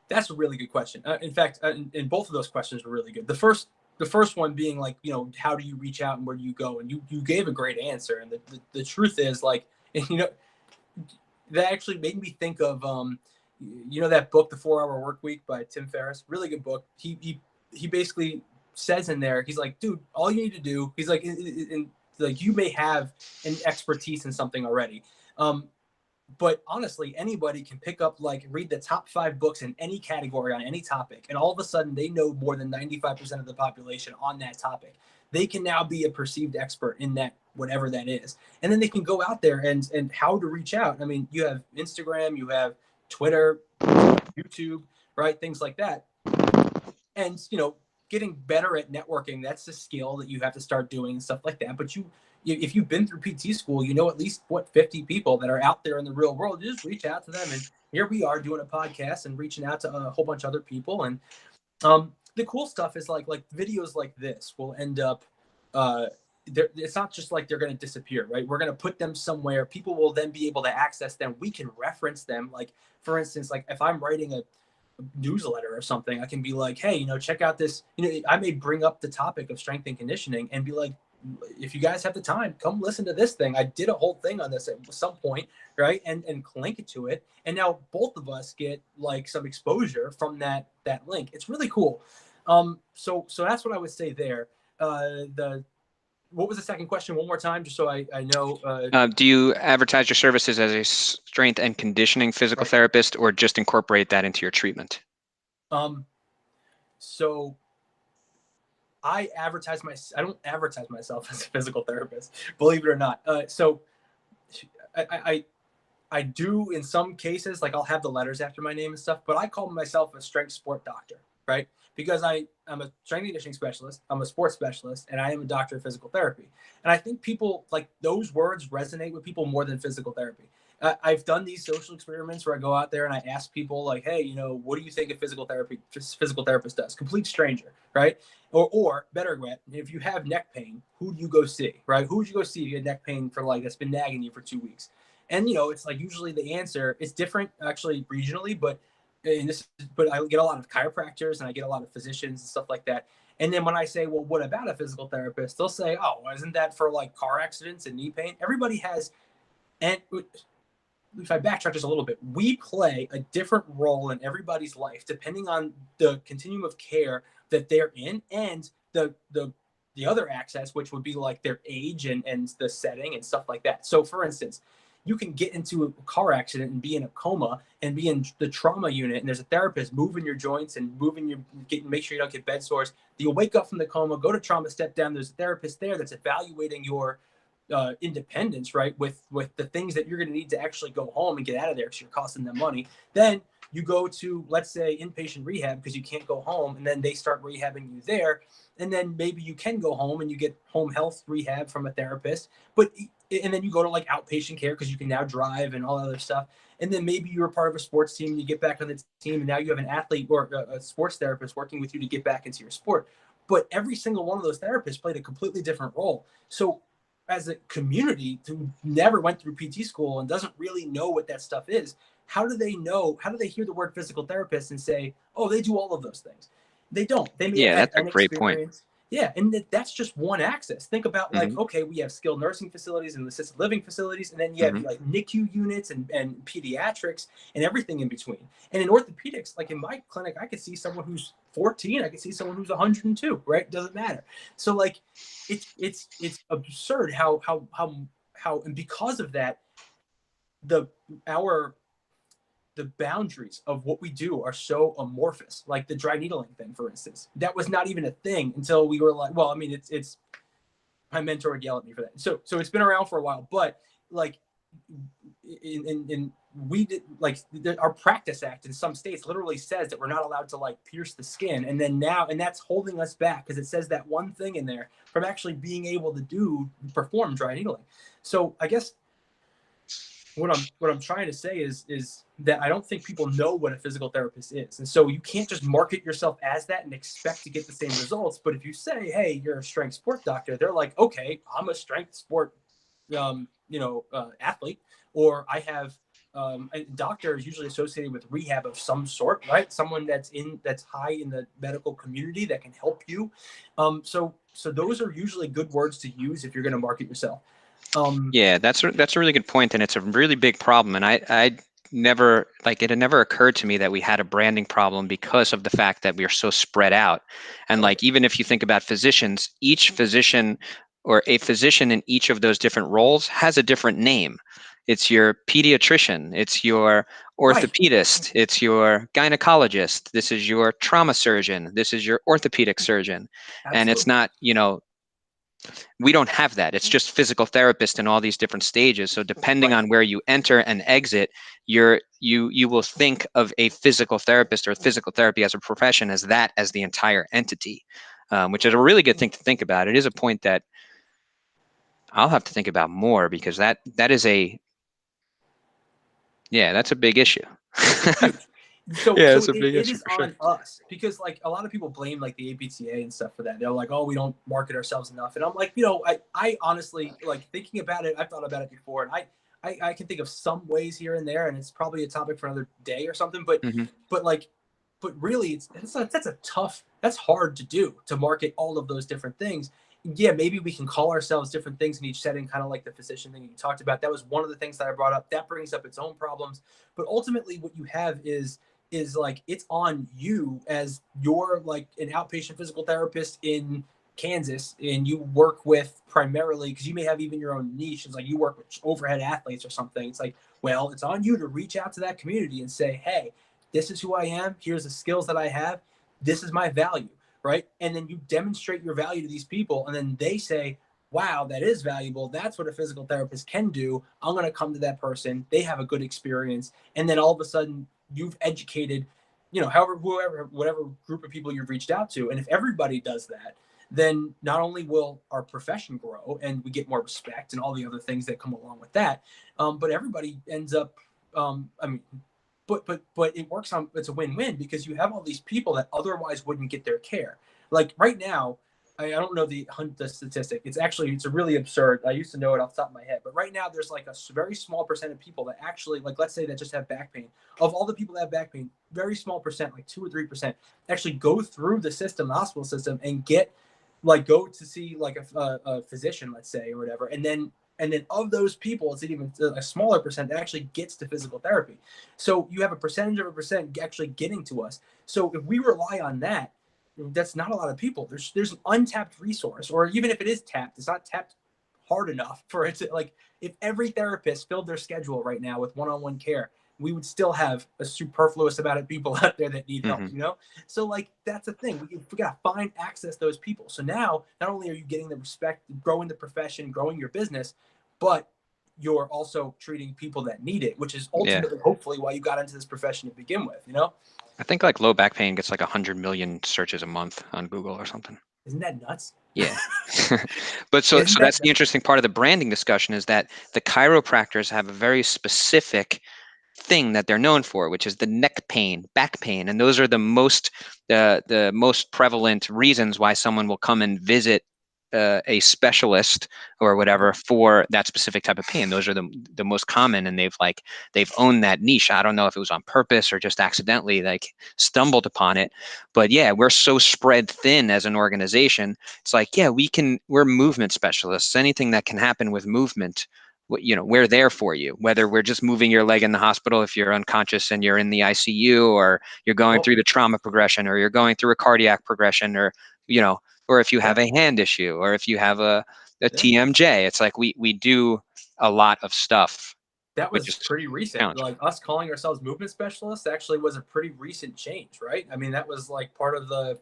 Speaker 2: That's a really good question. In fact, and both of those questions were really good. The first one being like, how do you reach out and where do you go? And you gave a great answer. And the truth is like, that actually made me think of, that book, The 4 Hour Work Week by Tim Ferriss. Really good book. He basically says in there, he's like, dude, all you need to do, he's like, like you may have an expertise in something already. But honestly, anybody can pick up, like, read the top 5 books in any category on any topic, and all of a sudden they know more than 95% of the population on that topic. They can now be a perceived expert in that, whatever that is. And then they can go out there and how to reach out. I mean, you have Instagram, you have Twitter, YouTube, right? Things like that. And, getting better at networking, that's a skill that you have to start doing and stuff like that. But if you've been through PT school, at least 50 people that are out there in the real world. You just reach out to them, and here we are doing a podcast and reaching out to a whole bunch of other people. And the cool stuff is like videos like this will end up. It's not just like they're going to disappear, right? We're going to put them somewhere. People will then be able to access them. We can reference them. Like, for instance, like if I'm writing a newsletter or something, I can be like, hey, check out this. I may bring up the topic of strength and conditioning and be like, if you guys have the time, come listen to this thing. I did a whole thing on this at some point, right? And link it to it. And now both of us get like some exposure from that link. It's really cool. So that's what I would say there. What was the second question? One more time, just so I know.
Speaker 1: Do you advertise your services as a strength and conditioning physical
Speaker 2: Right.
Speaker 1: therapist, or just incorporate that into your treatment?
Speaker 2: So I don't advertise myself as a physical therapist, believe it or not. So I do in some cases, like I'll have the letters after my name and stuff, but I call myself a strength sport doctor, right? Because I'm a strength and conditioning specialist, I'm a sports specialist, and I am a doctor of physical therapy. And I think people, like, those words resonate with people more than physical therapy. I've done these social experiments where I go out there and I ask people like, hey, what do you think a physical therapist does? Complete stranger, right? Or better yet, if you have neck pain, who do you go see, right? Who would you go see if you had neck pain for like that's been nagging you for 2 weeks? And it's like usually the answer is different actually regionally, but I get a lot of chiropractors and I get a lot of physicians and stuff like that. And then when I say, well, what about a physical therapist? They'll say, oh, isn't that for like car accidents and knee pain? Everybody has, and if I backtrack just a little bit, we play a different role in everybody's life depending on the continuum of care that they're in and the other access, which would be like their age and the setting and stuff like that. So for instance, you can get into a car accident and be in a coma and be in the trauma unit, and there's a therapist moving your joints and make sure you don't get bed sores. You'll wake up from the coma, go to trauma, step down. There's a therapist there that's evaluating your independence, right? With the things that you're going to need to actually go home and get out of there because you're costing them money. Then you go to, let's say, inpatient rehab because you can't go home, and then they start rehabbing you there. And then maybe you can go home and you get home health rehab from a therapist, and then you go to like outpatient care because you can now drive and all that other stuff. And then maybe you're a part of a sports team and you get back on the team, and now you have an athlete or a sports therapist working with you to get back into your sport. But every single one of those therapists played a completely different role. So as a community who never went through PT school and doesn't really know what that stuff is, how do they know? How do they hear the word physical therapist and say, oh, they do all of those things? They don't. They may have
Speaker 1: Yeah,
Speaker 2: had
Speaker 1: that's a
Speaker 2: an
Speaker 1: great point.
Speaker 2: experience. Yeah, and that's just one axis. Think about like,
Speaker 1: Hmm.
Speaker 2: okay, we have skilled nursing facilities and assisted living facilities, and then you have
Speaker 1: Hmm.
Speaker 2: like NICU units and pediatrics and everything in between. And in orthopedics, like in my clinic, I could see someone who's 14, I could see someone who's 102, right? Doesn't matter. So like, it's absurd how, and because of that, the our the boundaries of what we do are so amorphous. Like the dry needling thing, for instance, that was not even a thing until we were like, well, I mean, it's my mentor would yell at me for that. So it's been around for a while, but like in we did like our practice act in some states literally says that we're not allowed to like pierce the skin, and then now, and that's holding us back because it says that one thing in there from actually being able to perform dry needling. So I guess what I'm trying to say is that I don't think people know what a physical therapist is, and so you can't just market yourself as that and expect to get the same results. But if you say, "Hey, you're a strength sport doctor," they're like, "Okay, I'm a strength sport, athlete," or I have. A doctor is usually associated with rehab of some sort, right? Someone that's high in the medical community that can help you. So those are usually good words to use if you're going to market yourself. Um,
Speaker 1: Yeah, that's a really good point, and it's a really big problem. And I never like it had never occurred to me that we had a branding problem because of the fact that we are so spread out. And
Speaker 2: okay,
Speaker 1: like even if you think about physicians, each physician or a physician in each of those different roles has a different name. It's your pediatrician, it's your
Speaker 2: right,
Speaker 1: orthopedist, it's your gynecologist, this is your trauma surgeon, this is your orthopedic surgeon. And it's
Speaker 2: absolutely.
Speaker 1: not, we don't have that. It's just physical therapist in all these different stages. So depending
Speaker 2: Right.
Speaker 1: on where you enter and exit, you will think of a physical therapist or physical therapy as a profession as the entire entity, which is a really good thing to think about. It is a point that I'll have to think about more because that is that's a big issue.
Speaker 2: It's huge. So
Speaker 1: Yeah,
Speaker 2: so
Speaker 1: it's a
Speaker 2: it,
Speaker 1: big
Speaker 2: it
Speaker 1: issue
Speaker 2: is
Speaker 1: for sure.
Speaker 2: on us because like a lot of people blame like the APTA and stuff for that. They're like, oh, we don't market ourselves enough. And I'm like, I honestly like thinking about it. I've thought about it before, and I can think of some ways here and there, and it's probably a topic for another day or something. But
Speaker 1: Hmm.
Speaker 2: but like but really that's hard to do, to market all of those different things. Yeah, maybe we can call ourselves different things in each setting, kind of like the physician thing you talked about. That was one of the things that I brought up. That brings up its own problems, but ultimately what you have is like it's on you as you're like an outpatient physical therapist in Kansas, and you work with primarily, because you may have even your own niche. It's like you work with overhead athletes or something. It's like, well, it's on you to reach out to that community and say, hey, this is who I am. Here's the skills that I have. This is my value, right? And then you demonstrate your value to these people, and then they say, wow, that is valuable. That's what a physical therapist can do. I'm going to come to that person. They have a good experience. And then all of a sudden, you've educated, however, whoever, whatever group of people you've reached out to. And if everybody does that, then not only will our profession grow and we get more respect and all the other things that come along with that, but everybody ends up, I mean, but it works on, it's a win-win because you have all these people that otherwise wouldn't get their care. Like right now, I don't know the statistic. It's a really absurd. I used to know it off the top of my head, but right now there's like a very small percent of people that actually, like, let's say that just have back pain. Of all the people that have back pain, very small percent, like 2 or 3%, actually go through the system, the hospital system, and go to see like a physician, let's say, or whatever, and then of those people, it's even a smaller percent that actually gets to physical therapy. So you have a percentage of a percent actually getting to us. So if we rely on that, that's not a lot of people. There's an untapped resource, or even if it is tapped, it's not tapped hard enough for it to, like, if every therapist filled their schedule right now with one-on-one care, we would still have a superfluous amount of people out there that need help,
Speaker 1: Mm-hmm.
Speaker 2: you know? So like, that's the thing. We got to find access those people. So now, not only are you getting the respect, growing the profession, growing your business, but you're also treating people that need it, which is
Speaker 1: Yeah.
Speaker 2: ultimately, hopefully, why you got into this profession to begin with, you know?
Speaker 1: I think like low back pain gets like 100 million searches a month on Google or something.
Speaker 2: Isn't that nuts?
Speaker 1: Yeah. But so
Speaker 2: Isn't
Speaker 1: that's
Speaker 2: that
Speaker 1: the interesting part of the branding discussion, is that the chiropractors have a very specific thing that they're known for, which is the neck pain, back pain, and those are the most prevalent reasons why someone will come and visit a specialist or whatever for that specific type of pain. Those are the most common, and they've owned that niche. I don't know if it was on purpose or just accidentally like stumbled upon it, but yeah, we're so spread thin as an organization. It's like, yeah, we're movement specialists. Anything that can happen with movement, we're there for you, whether we're just moving your leg in the hospital if you're unconscious and you're in the ICU, or you're going through the trauma progression, or you're going through a cardiac progression, or if you have a hand issue, or if you have a TMJ. It's like we do a lot of stuff,
Speaker 2: that
Speaker 1: which
Speaker 2: was
Speaker 1: is
Speaker 2: pretty recent.
Speaker 1: challenging.
Speaker 2: Like us calling ourselves movement specialists actually was a pretty recent change, right? I mean, that was like part of the,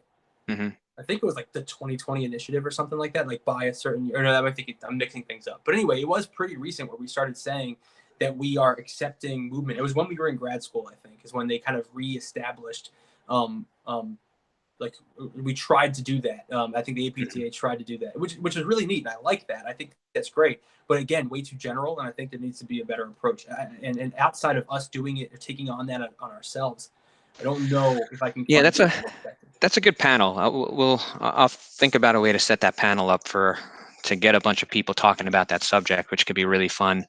Speaker 1: Mm-hmm.
Speaker 2: I think it was like the 2020 initiative or something like that, like by a certain, or no, I'm mixing things up. But anyway, it was pretty recent where we started saying that we are accepting movement. It was when we were in grad school, I think, is when they kind of reestablished, um, um, like we tried to do that. I think the APTA tried to do that, which is really neat. And I like that. I think that's great. But again, way too general. And I think there needs to be a better approach. And outside of us doing it or taking on that on ourselves, I don't know if I can
Speaker 1: Yeah,
Speaker 2: find
Speaker 1: that's a
Speaker 2: more effective.
Speaker 1: that's a good panel. I'll think about a way to set that panel up to get a bunch of people talking about that subject, which could be really fun.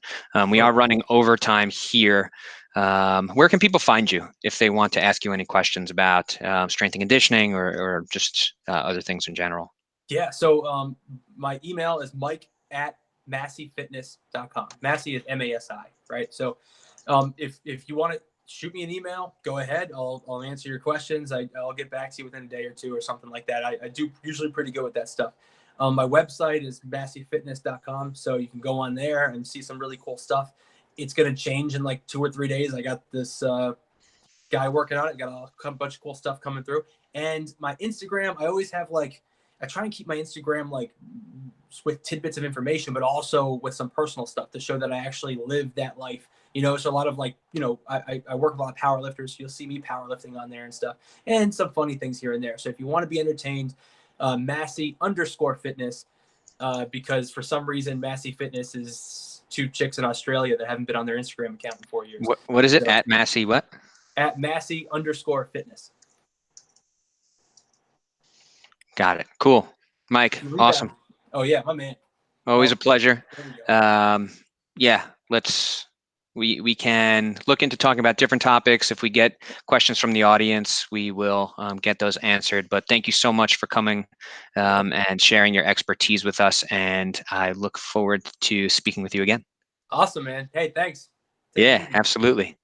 Speaker 1: We are running overtime here. Where can people find you if they want to ask you any questions about strength and conditioning, or just other things in general?
Speaker 2: Yeah. So my email is mike@masifitness.com. Masi is MASI, right? So if you want to shoot me an email, go ahead. I'll answer your questions. I'll get back to you within a day or two or something like that. I do usually pretty good with that stuff. My website is masifitness.com. So you can go on there and see some really cool stuff. It's going to change in like 2 or 3 days. I got this guy working on it. Got a bunch of cool stuff coming through. And my Instagram, I always have like, I try and keep my Instagram like with tidbits of information, but also with some personal stuff to show that I actually live that life. You know, so a lot of like, I work with a lot of powerlifters. So you'll see me powerlifting on there and stuff, and some funny things here and there. So if you want to be entertained, Masi_fitness, because for some reason Masi Fitness is 2 chicks in Australia that haven't been on their Instagram account in 4 years.
Speaker 1: What is it?
Speaker 2: So,
Speaker 1: At Masi what?
Speaker 2: at Masi_fitness.
Speaker 1: Got it. Cool. Mike, awesome.
Speaker 2: Oh yeah, my man.
Speaker 1: Always a pleasure.
Speaker 2: There we go.
Speaker 1: Yeah, we can look into talking about different topics. If we get questions from the audience, we will get those answered. But thank you so much for coming and sharing your expertise with us. And I look forward to speaking with you again.
Speaker 2: Awesome, man. Hey, thanks. Take it
Speaker 1: Yeah,
Speaker 2: easy.
Speaker 1: absolutely.